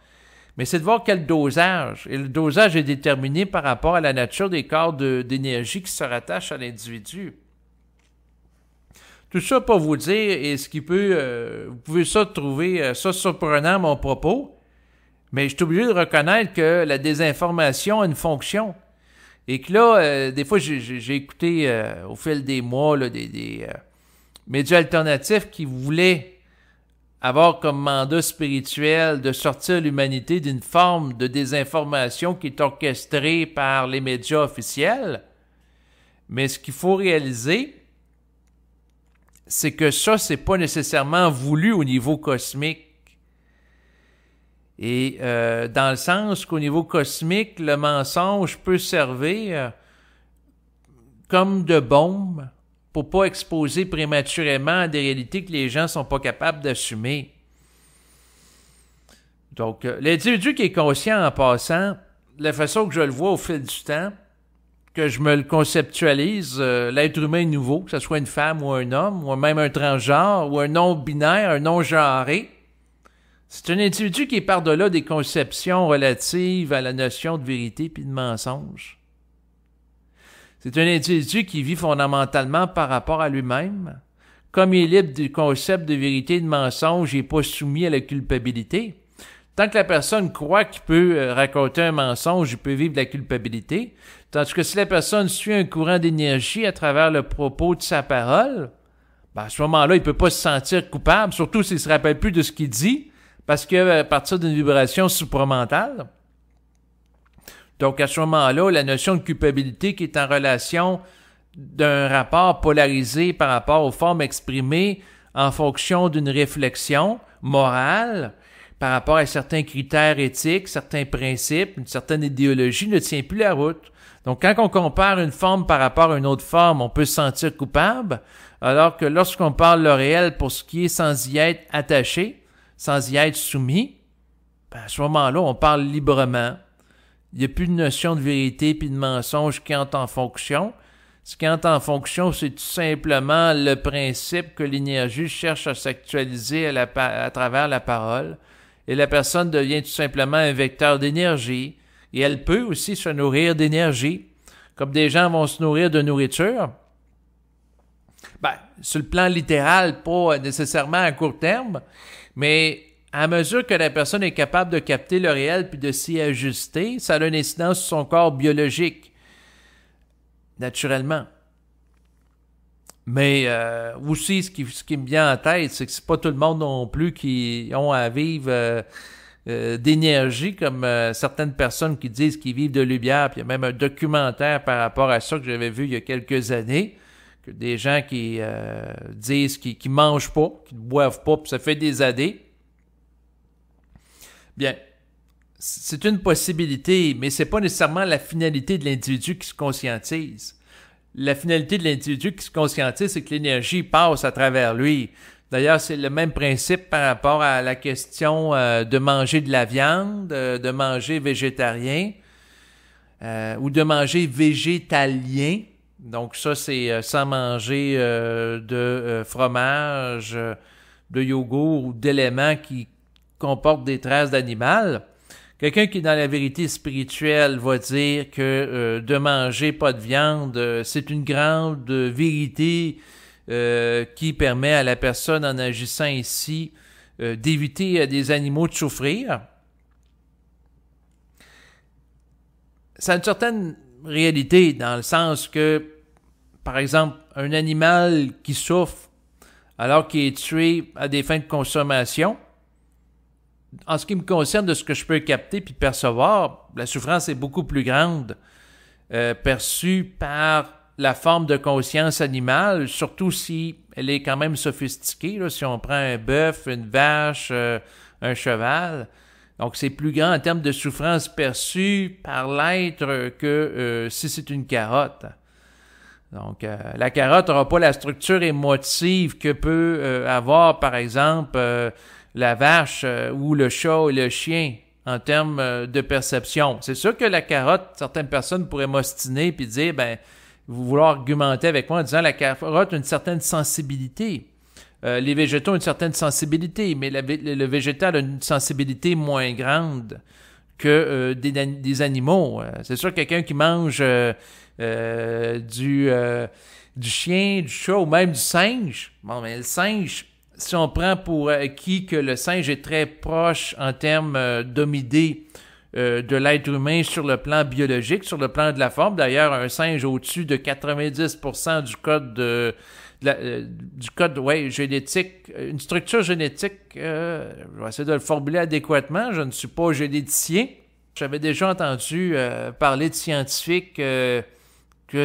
Mais c'est de voir quel dosage. Et le dosage est déterminé par rapport à la nature des corps d'énergie qui se rattachent à l'individu. Tout ça pour vous dire, et ce qui peut, vous pouvez trouver ça surprenant, mon propos, mais je suis obligé de reconnaître que la désinformation a une fonction. Et que là, des fois, j'ai écouté au fil des mois là, des médias alternatifs qui voulaient avoir comme mandat spirituel de sortir l'humanité d'une forme de désinformation qui est orchestrée par les médias officiels. Mais ce qu'il faut réaliser, c'est que ça, c'est pas nécessairement voulu au niveau cosmique. Et dans le sens qu'au niveau cosmique, le mensonge peut servir comme de bombe pour pas exposer prématurément à des réalités que les gens sont pas capables d'assumer. Donc, l'individu qui est conscient en passant la façon que je le vois au fil du temps, que je me le conceptualise, l'être humain nouveau, que ce soit une femme ou un homme, ou même un transgenre, ou un non-binaire, un non-genré, c'est un individu qui est par-delà des conceptions relatives à la notion de vérité puis de mensonge. C'est un individu qui vit fondamentalement par rapport à lui-même. Comme il est libre du concept de vérité et de mensonge, il n'est pas soumis à la culpabilité. Tant que la personne croit qu'il peut raconter un mensonge, il peut vivre de la culpabilité. Tandis que si la personne suit un courant d'énergie à travers le propos de sa parole, ben à ce moment-là, il ne peut pas se sentir coupable, surtout s'il ne se rappelle plus de ce qu'il dit, parce qu'à partir d'une vibration supramentale. Donc à ce moment-là, la notion de culpabilité qui est en relation d'un rapport polarisé par rapport aux formes exprimées en fonction d'une réflexion morale, par rapport à certains critères éthiques, certains principes, une certaine idéologie ne tient plus la route. Donc, quand on compare une forme par rapport à une autre forme, on peut se sentir coupable, alors que lorsqu'on parle le réel pour ce qui est sans y être attaché, sans y être soumis, ben à ce moment-là, on parle librement. Il n'y a plus de notion de vérité puis de mensonge qui entre en fonction. Ce qui entre en fonction, c'est tout simplement le principe que l'énergie cherche à s'actualiser à travers la parole. Et la personne devient tout simplement un vecteur d'énergie. Et elle peut aussi se nourrir d'énergie. Comme des gens vont se nourrir de nourriture. Ben, sur le plan littéral, pas nécessairement à court terme, mais à mesure que la personne est capable de capter le réel puis de s'y ajuster, ça a une incidence sur son corps biologique. Naturellement. Mais aussi, ce qui me vient en tête, c'est que c'est pas tout le monde non plus qui ont à vivre d'énergie, comme certaines personnes qui disent qu'ils vivent de lumière. Puis il y a même un documentaire par rapport à ça que j'avais vu il y a quelques années, que des gens qui disent qu'ils mangent pas, qu'ils ne boivent pas, puis ça fait des années. Bien, c'est une possibilité, mais c'est pas nécessairement la finalité de l'individu qui se conscientise. La finalité de l'individu qui se conscientise, c'est que l'énergie passe à travers lui. D'ailleurs, c'est le même principe par rapport à la question de manger de la viande, de manger végétarien ou de manger végétalien. Donc ça, c'est sans manger de fromage, de yogourt ou d'éléments qui comportent des traces d'animal. Quelqu'un qui est dans la vérité spirituelle va dire que de manger pas de viande, c'est une grande vérité qui permet à la personne en agissant ainsi d'éviter à des animaux de souffrir. Ça a une certaine réalité dans le sens que, par exemple, un animal qui souffre alors qu'il est tué à des fins de consommation, en ce qui me concerne de ce que je peux capter puis percevoir, la souffrance est beaucoup plus grande, perçue par la forme de conscience animale, surtout si elle est quand même sophistiquée. Là, si on prend un bœuf, une vache, un cheval, donc c'est plus grand en termes de souffrance perçue par l'être que si c'est une carotte. Donc, la carotte n'aura pas la structure émotive que peut avoir, par exemple, la vache ou le chat ou le chien en termes de perception. C'est sûr que la carotte, certaines personnes pourraient m'ostiner puis dire, ben, vouloir argumenter avec moi en disant la carotte a une certaine sensibilité. Les végétaux ont une certaine sensibilité, mais le végétal a une sensibilité moins grande que des animaux. C'est sûr que quelqu'un qui mange du chien, du chat ou même du singe, bon, mais le singe, si on prend pour acquis que le singe est très proche en termes d'homidé de l'être humain sur le plan biologique, sur le plan de la forme. D'ailleurs, un singe au-dessus de 90% du code génétique, une structure génétique, je vais essayer de le formuler adéquatement, je ne suis pas généticien. J'avais déjà entendu parler de scientifiques que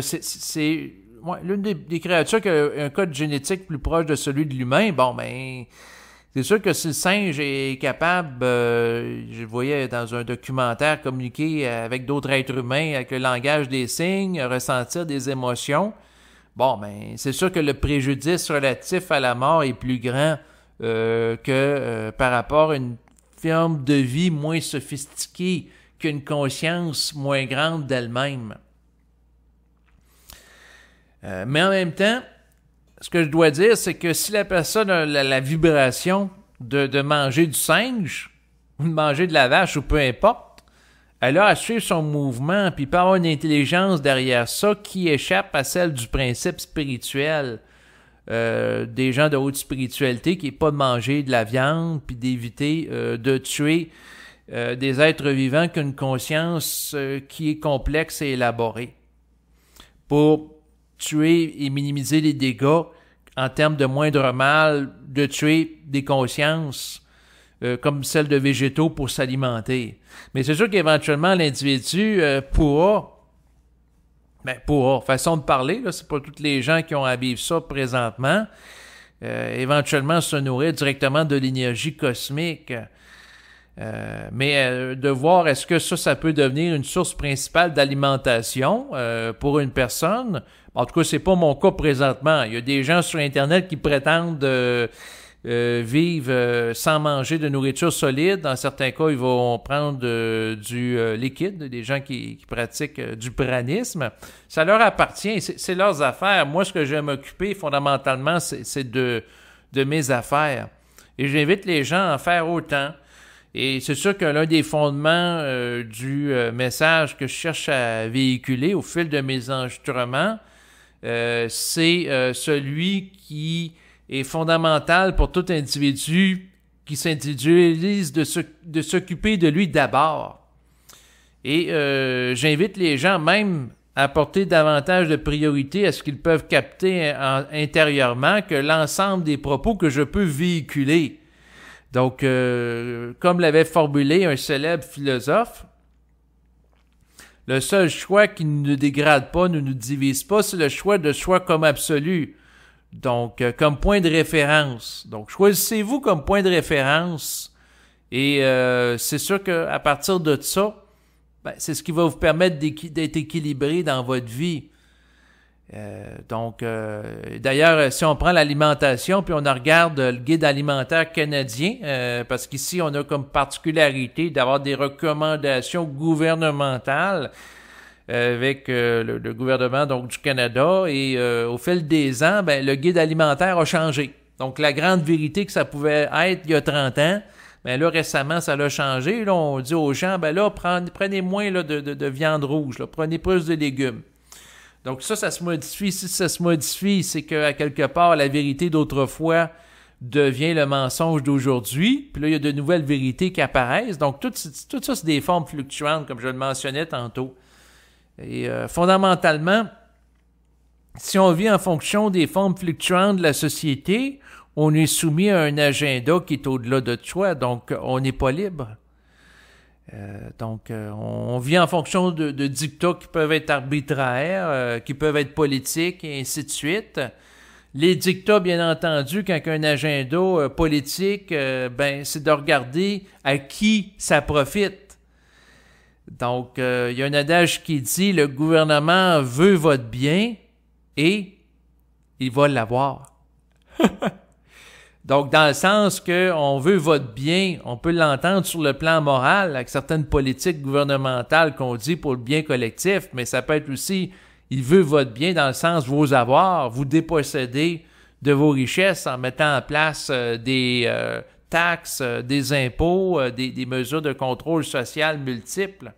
c'est l'une des créatures qui a un code génétique plus proche de celui de l'humain. Bon, ben, c'est sûr que si le singe est capable, je le voyais dans un documentaire, communiquer avec d'autres êtres humains, avec le langage des signes, ressentir des émotions, bon, ben, c'est sûr que le préjudice relatif à la mort est plus grand que par rapport à une forme de vie moins sophistiquée qui a une conscience moins grande d'elle-même. Mais en même temps, ce que je dois dire, c'est que si la personne a la vibration de manger du singe, ou de manger de la vache, ou peu importe, elle a à suivre son mouvement, puis il peut avoir une intelligence derrière ça qui échappe à celle du principe spirituel des gens de haute spiritualité, qui n'est pas de manger de la viande, puis d'éviter de tuer des êtres vivants qui ont une conscience qui est complexe et élaborée. Pour tuer et minimiser les dégâts en termes de moindre mal, de tuer des consciences comme celle de végétaux pour s'alimenter. Mais c'est sûr qu'éventuellement, l'individu pourra, façon de parler, là, c'est pas tous les gens qui ont à vivre ça présentement, éventuellement se nourrir directement de l'énergie cosmique. Mais de voir est-ce que ça peut devenir une source principale d'alimentation pour une personne. En tout cas, c'est pas mon cas présentement. Il y a des gens sur Internet qui prétendent vivre sans manger de nourriture solide. Dans certains cas, ils vont prendre du liquide, des gens qui pratiquent du pranisme. Ça leur appartient, c'est leurs affaires. Moi, ce que je vais m'occuper fondamentalement, c'est de mes affaires. Et j'invite les gens à en faire autant. Et c'est sûr que l'un des fondements du message que je cherche à véhiculer au fil de mes enregistrements, c'est celui qui est fondamental pour tout individu qui s'individualise de s'occuper de lui d'abord. Et j'invite les gens même à apporter davantage de priorité à ce qu'ils peuvent capter intérieurement que l'ensemble des propos que je peux véhiculer. Donc, comme l'avait formulé un célèbre philosophe, le seul choix qui ne nous dégrade pas, ne nous divise pas, c'est le choix de soi comme absolu. Donc, comme point de référence. Donc, choisissez-vous comme point de référence. Et c'est sûr qu'à partir de ça, c'est ce qui va vous permettre d'être équilibré dans votre vie. D'ailleurs, si on prend l'alimentation, puis on regarde le guide alimentaire canadien, parce qu'ici, on a comme particularité d'avoir des recommandations gouvernementales avec le gouvernement donc du Canada, et au fil des ans, le guide alimentaire a changé. Donc, la grande vérité que ça pouvait être il y a 30 ans, là, récemment, ça l'a changé. Là, on dit aux gens, prenez moins là, de viande rouge, là, prenez plus de légumes. Donc ça se modifie. Si ça se modifie, c'est qu'à quelque part, la vérité d'autrefois devient le mensonge d'aujourd'hui. Puis là, il y a de nouvelles vérités qui apparaissent. Donc tout ça, c'est des formes fluctuantes, comme je le mentionnais tantôt. Et fondamentalement, si on vit en fonction des formes fluctuantes de la société, on est soumis à un agenda qui est au-delà de soi. Donc, on n'est pas libre. On vit en fonction de dictats qui peuvent être arbitraires, qui peuvent être politiques, et ainsi de suite. Les dictats, bien entendu, quand il y a un agenda politique, c'est de regarder à qui ça profite. Donc, il y a un adage qui dit « Le gouvernement veut votre bien et il va l'avoir. » Donc, dans le sens qu'on veut votre bien, on peut l'entendre sur le plan moral avec certaines politiques gouvernementales qu'on dit pour le bien collectif, mais ça peut être aussi, il veut votre bien dans le sens vos avoirs, vous déposséder de vos richesses en mettant en place des taxes, des impôts, des mesures de contrôle social multiples.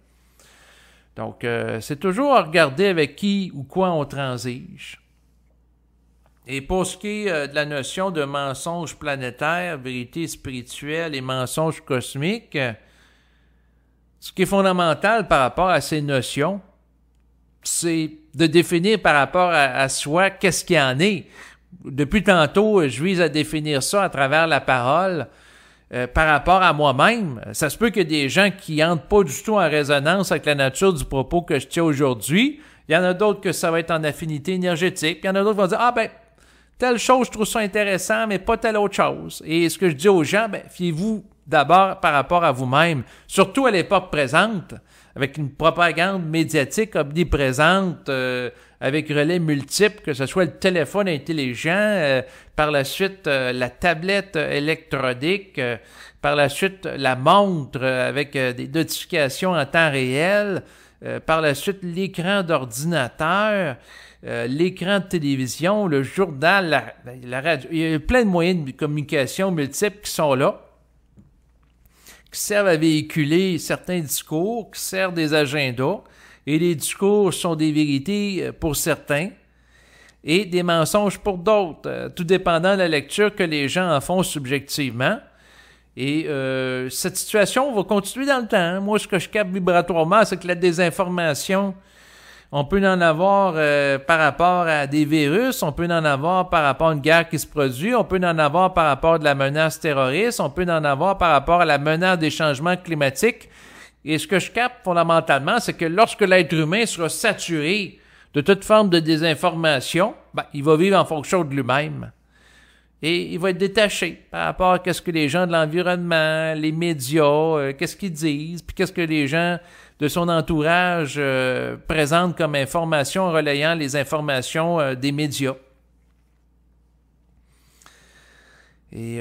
Donc, c'est toujours à regarder avec qui ou quoi on transige. Et pour ce qui est de la notion de mensonge planétaire, vérité spirituelle et mensonge cosmique, ce qui est fondamental par rapport à ces notions, c'est de définir par rapport à soi qu'est-ce qu'il y en est. Depuis tantôt, je vise à définir ça à travers la parole par rapport à moi-même. Ça se peut qu'il y ait des gens qui n'entrent pas du tout en résonance avec la nature du propos que je tiens aujourd'hui. Il y en a d'autres que ça va être en affinité énergétique. Puis il y en a d'autres qui vont dire « telle chose, je trouve ça intéressant, mais pas telle autre chose. » Et ce que je dis aux gens, fiez-vous d'abord par rapport à vous-même, surtout à l'époque présente, avec une propagande médiatique omniprésente, avec relais multiples, que ce soit le téléphone intelligent, par la suite la tablette électronique, par la suite la montre avec des notifications en temps réel, par la suite l'écran d'ordinateur, l'écran de télévision, le journal, la radio. Il y a plein de moyens de communication multiples qui sont là, qui servent à véhiculer certains discours, qui servent des agendas, et les discours sont des vérités pour certains et des mensonges pour d'autres, tout dépendant de la lecture que les gens en font subjectivement. Et cette situation va continuer dans le temps. Moi, ce que je capte vibratoirement, c'est que la désinformation, on peut en avoir par rapport à des virus, on peut en avoir par rapport à une guerre qui se produit, on peut en avoir par rapport à de la menace terroriste, on peut en avoir par rapport à la menace des changements climatiques. Et ce que je capte fondamentalement, c'est que lorsque l'être humain sera saturé de toute forme de désinformation, il va vivre en fonction de lui-même. Et il va être détaché par rapport à ce que les gens de l'environnement, les médias, qu'est-ce qu'ils disent, puis qu'est-ce que les gens de son entourage présentent comme information en relayant les informations des médias. Et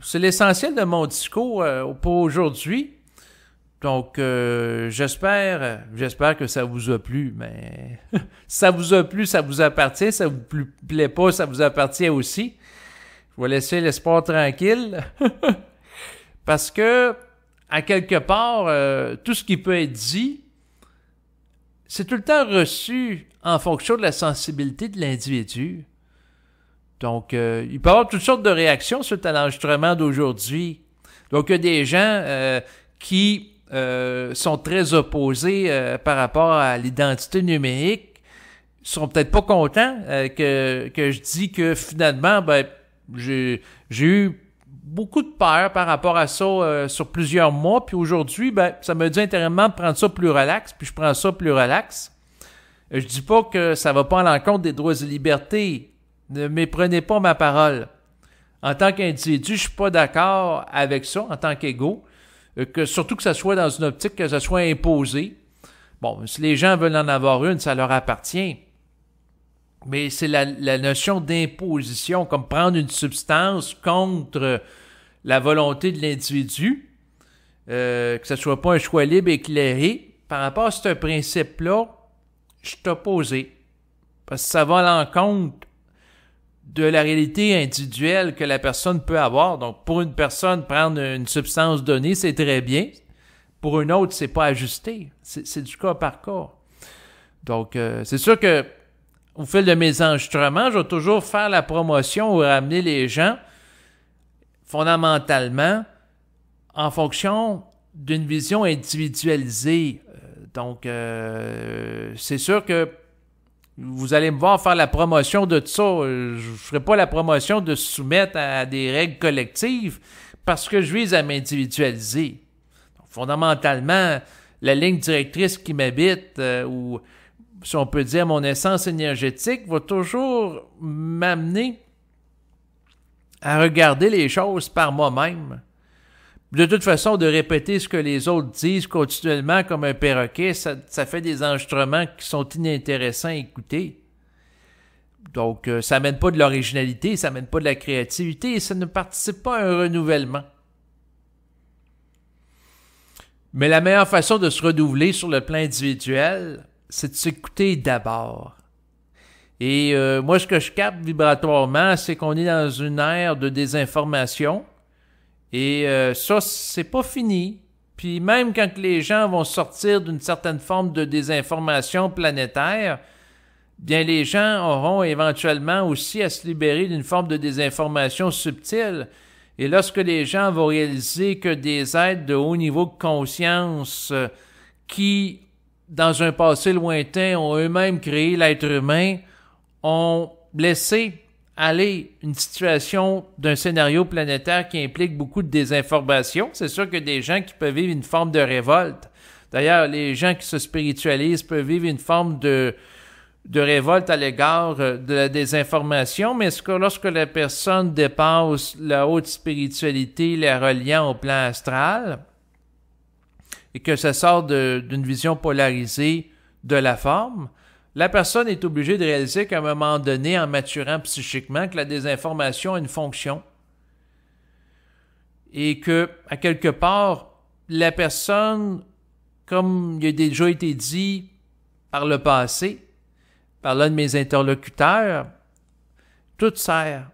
c'est l'essentiel de mon discours pour aujourd'hui. Donc, j'espère que ça vous a plu, mais si ça vous a plu, ça vous appartient. Si ça vous plaît pas, ça vous appartient aussi. Je vais laisser l'espoir tranquille. Parce que, à quelque part, tout ce qui peut être dit, c'est tout le temps reçu en fonction de la sensibilité de l'individu. Donc, il peut y avoir toutes sortes de réactions suite à l'enregistrement d'aujourd'hui. Donc, il y a des gens qui sont très opposés par rapport à l'identité numérique, sont peut-être pas contents que je dis que finalement, j'ai eu beaucoup de peur par rapport à ça sur plusieurs mois, puis aujourd'hui, ça me dit intérieurement de prendre ça plus relax, puis je prends ça plus relax. Je dis pas que ça va pas à l'encontre des droits et libertés, ne méprenez pas ma parole. En tant qu'individu, je suis pas d'accord avec ça, en tant qu'égaux, surtout que ça soit dans une optique que ça soit imposé. Bon, si les gens veulent en avoir une, ça leur appartient. Mais c'est la notion d'imposition, comme prendre une substance contre la volonté de l'individu, que ce soit pas un choix libre éclairé. Par rapport à ce principe-là, je suis opposé. Parce que ça va à l'encontre de la réalité individuelle que la personne peut avoir. Donc, pour une personne, prendre une substance donnée, c'est très bien. Pour une autre, c'est pas ajusté. C'est du cas par cas. Donc, c'est sûr que au fil de mes enregistrements, je vais toujours faire la promotion ou ramener les gens fondamentalement en fonction d'une vision individualisée. Donc, c'est sûr que vous allez me voir faire la promotion de tout ça. Je ne ferai pas la promotion de se soumettre à des règles collectives parce que je vise à m'individualiser. Donc, fondamentalement, la ligne directrice qui m'habite ou si on peut dire mon essence énergétique, va toujours m'amener à regarder les choses par moi-même. De toute façon, de répéter ce que les autres disent continuellement comme un perroquet, ça fait des enregistrements qui sont inintéressants à écouter. Donc, ça n'amène pas de l'originalité, ça n'amène pas de la créativité, et ça ne participe pas à un renouvellement. Mais la meilleure façon de se renouveler sur le plan individuel, c'est de s'écouter d'abord. Et moi, ce que je capte vibratoirement, c'est qu'on est dans une ère de désinformation. Et ça, c'est pas fini. Puis même quand les gens vont sortir d'une certaine forme de désinformation planétaire, bien les gens auront éventuellement aussi à se libérer d'une forme de désinformation subtile. Et lorsque les gens vont réaliser que des êtres de haut niveau de conscience qui dans un passé lointain, ont eux-mêmes créé l'être humain, ont laissé aller une situation d'un scénario planétaire qui implique beaucoup de désinformation. C'est sûr que des gens qui peuvent vivre une forme de révolte. D'ailleurs, les gens qui se spiritualisent peuvent vivre une forme de de révolte à l'égard de la désinformation, mais lorsque la personne dépasse la haute spiritualité, la reliant au plan astral, et que ça sort d'une vision polarisée de la forme, la personne est obligée de réaliser qu'à un moment donné, en maturant psychiquement, que la désinformation a une fonction. Et que, à quelque part, la personne, comme il a déjà été dit par le passé, par l'un de mes interlocuteurs, tout sert.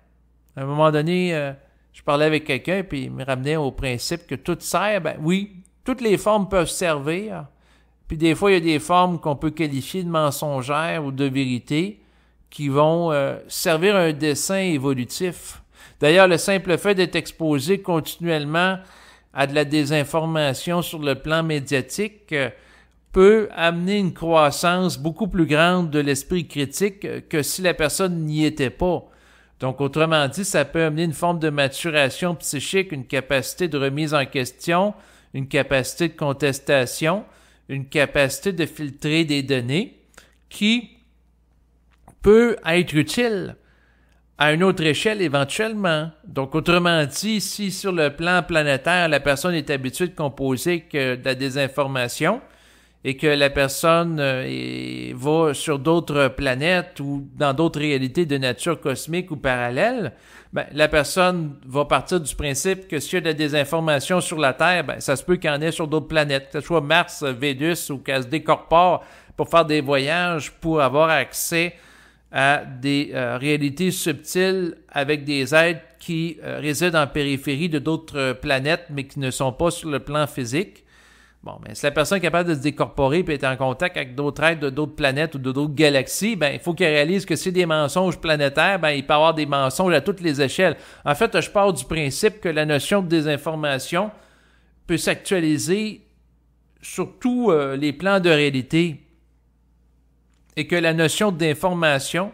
À un moment donné, je parlais avec quelqu'un, puis il me ramenait au principe que tout sert. Ben oui, toutes les formes peuvent servir. Puis des fois, il y a des formes qu'on peut qualifier de mensongères ou de vérité qui vont servir à un dessein évolutif. D'ailleurs, le simple fait d'être exposé continuellement à de la désinformation sur le plan médiatique peut amener une croissance beaucoup plus grande de l'esprit critique que si la personne n'y était pas. Donc, autrement dit, ça peut amener une forme de maturation psychique, une capacité de remise en question, une capacité de contestation, une capacité de filtrer des données qui peut être utile à une autre échelle éventuellement. Donc, autrement dit, si sur le plan planétaire, la personne est habituée de composer que de la désinformation et que la personne va sur d'autres planètes ou dans d'autres réalités de nature cosmique ou parallèle, ben, la personne va partir du principe que s'il y a de la désinformation sur la Terre, ben, ça se peut qu'il y en ait sur d'autres planètes, que ce soit Mars, Vénus ou qu'elle se décorpore pour faire des voyages, pour avoir accès à des réalités subtiles avec des êtres qui résident en périphérie de d'autres planètes, mais qui ne sont pas sur le plan physique. Bon, mais si la personne est capable de se décorporer et être en contact avec d'autres êtres de d'autres planètes ou de d'autres galaxies, ben, il faut qu'elle réalise que c'est des mensonges planétaires, ben, il peut y avoir des mensonges à toutes les échelles. En fait, je pars du principe que la notion de désinformation peut s'actualiser sur tous les plans de réalité et que la notion d'information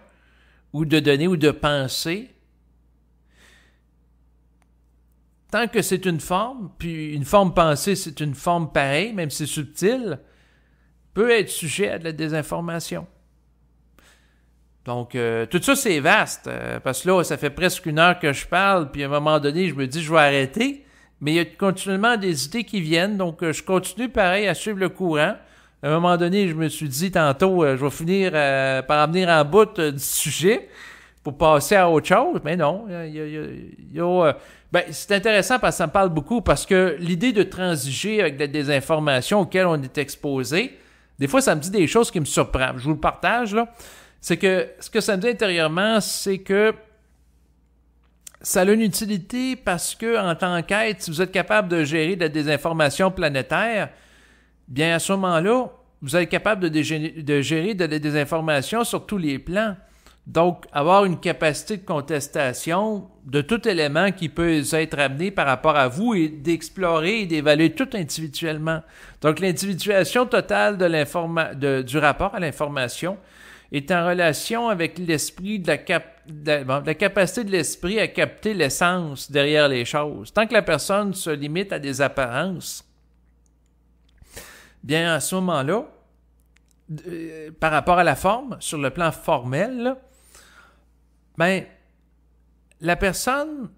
ou de données ou de pensée, tant que c'est une forme, puis une forme pensée, c'est une forme pareille, même si c'est subtil, peut être sujet à de la désinformation. Donc, tout ça, c'est vaste, parce que là, ça fait presque 1 heure que je parle, puis à un moment donné, je me dis, je vais arrêter, mais il y a continuellement des idées qui viennent, donc je continue pareil à suivre le courant. À un moment donné, je me suis dit tantôt, je vais finir par en venir en bout du sujet pour passer à autre chose, mais non, ben, c'est intéressant parce que ça me parle beaucoup, parce que l'idée de transiger avec des informations auxquelles on est exposé, des fois, ça me dit des choses qui me surprennent. Je vous le partage, là. C'est que ce que ça me dit intérieurement, c'est que ça a une utilité parce que, en tant qu'être, si vous êtes capable de gérer de la désinformation planétaire, bien, à ce moment-là, vous êtes capable de gérer de la désinformation sur tous les plans. Donc, avoir une capacité de contestation de tout élément qui peut être amené par rapport à vous et d'explorer et d'évaluer tout individuellement. Donc, l'individuation totale du rapport à l'information est en relation avec l'esprit de la capacité de l'esprit à capter l'essence derrière les choses. Tant que la personne se limite à des apparences, bien, à ce moment-là, par rapport à la forme, sur le plan formel, là, ben, la personne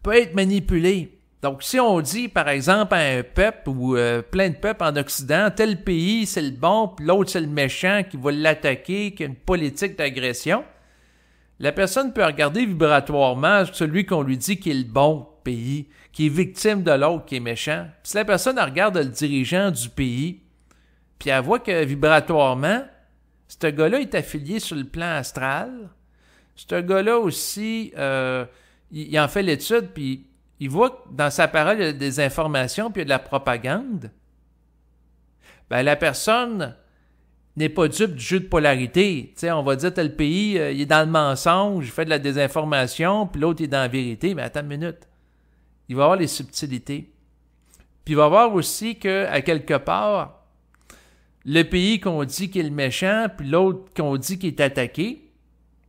peut être manipulée. Donc, si on dit, par exemple, à un peuple ou plein de peuples en Occident, tel pays, c'est le bon, puis l'autre, c'est le méchant qui va l'attaquer, qui a une politique d'agression, la personne peut regarder vibratoirement celui qu'on lui dit qui est le bon pays, qui est victime de l'autre, qui est méchant. Puis si la personne elle regarde le dirigeant du pays, puis elle voit que vibratoirement, ce gars-là est affilié sur le plan astral. Ce gars-là aussi, il en fait l'étude, puis il voit que dans sa parole, il y a des informations, puis il y a de la propagande. Ben, la personne n'est pas dupe du jeu de polarité. Tu sais, on va dire tel pays, il est dans le mensonge, il fait de la désinformation, puis l'autre est dans la vérité. Mais attends une minute. Il va avoir les subtilités. Puis il va voir aussi qu'à quelque part, le pays qu'on dit qu'il est le méchant, puis l'autre qu'on dit qu'il est attaqué,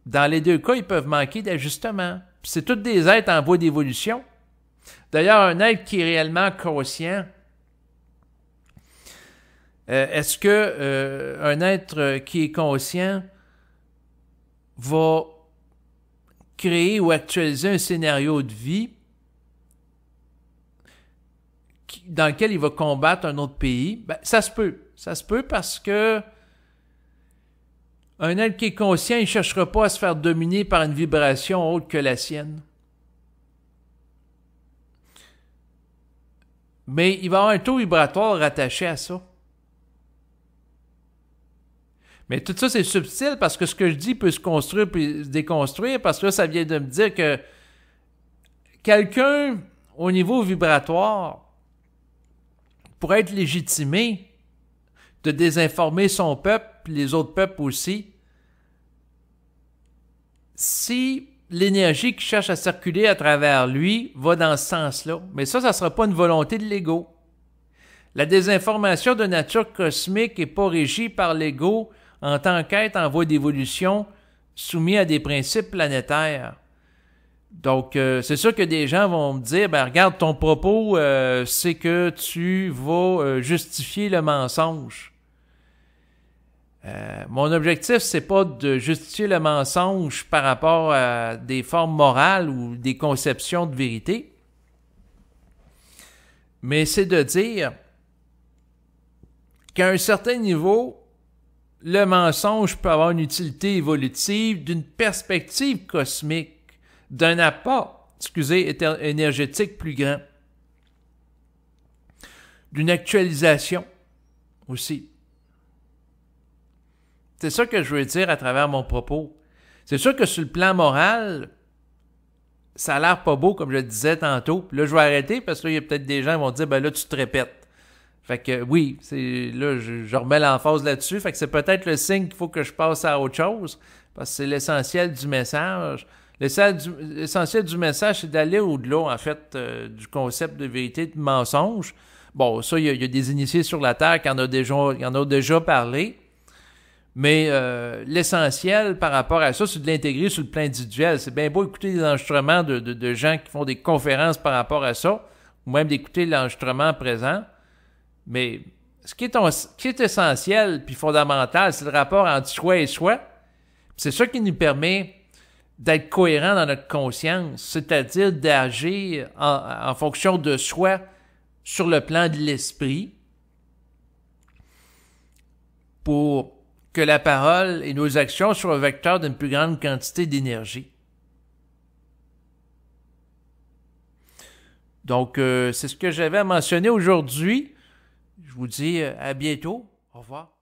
dans les deux cas, ils peuvent manquer d'ajustement. Puis c'est tous des êtres en voie d'évolution. D'ailleurs, un être qui est réellement conscient, est-ce que un être qui est conscient va créer ou actualiser un scénario de vie dans lequel il va combattre un autre pays, ben, ça se peut. Ça se peut parce que un être qui est conscient, il ne cherchera pas à se faire dominer par une vibration autre que la sienne. Mais il va avoir un taux vibratoire rattaché à ça. Mais tout ça, c'est subtil parce que ce que je dis peut se construire puis se déconstruire parce que là, ça vient de me dire que quelqu'un, au niveau vibratoire, pourrait être légitimé de désinformer son peuple puis les autres peuples aussi si l'énergie qui cherche à circuler à travers lui va dans ce sens-là. Mais ça ne sera pas une volonté de l'ego. La désinformation de nature cosmique n'est pas régie par l'ego en tant qu'être en voie d'évolution soumis à des principes planétaires. Donc, c'est sûr que des gens vont me dire, ben regarde, ton propos, c'est que tu vas justifier le mensonge. Mon objectif, c'est pas de justifier le mensonge par rapport à des formes morales ou des conceptions de vérité, mais c'est de dire qu'à un certain niveau, le mensonge peut avoir une utilité évolutive d'une perspective cosmique, d'un apport, énergétique plus grand, d'une actualisation aussi. C'est ça que je veux dire à travers mon propos. C'est sûr que sur le plan moral, ça a l'air pas beau, comme je le disais tantôt. Puis là, je vais arrêter parce que là, il y a peut-être des gens qui vont dire, ben là, tu te répètes. Fait que oui, là, je remets l'emphase là-dessus. Fait que c'est peut-être le signe qu'il faut que je passe à autre chose. Parce que c'est l'essentiel du message. L'essentiel du message, c'est d'aller au-delà, en fait, du concept de vérité et de mensonge. Bon, ça, il y a des initiés sur la Terre qui en ont déjà parlé. Mais l'essentiel par rapport à ça, c'est de l'intégrer sur le plan individuel. C'est bien beau écouter des enregistrements de gens qui font des conférences par rapport à ça, ou même d'écouter l'enregistrement présent. Mais ce qui est essentiel puis fondamental, c'est le rapport entre soi et soi. C'est ça qui nous permet d'être cohérent dans notre conscience, c'est-à-dire d'agir en fonction de soi sur le plan de l'esprit pour que la parole et nos actions soient vecteurs d'une plus grande quantité d'énergie. Donc, c'est ce que j'avais à mentionner aujourd'hui. Je vous dis à bientôt. Au revoir.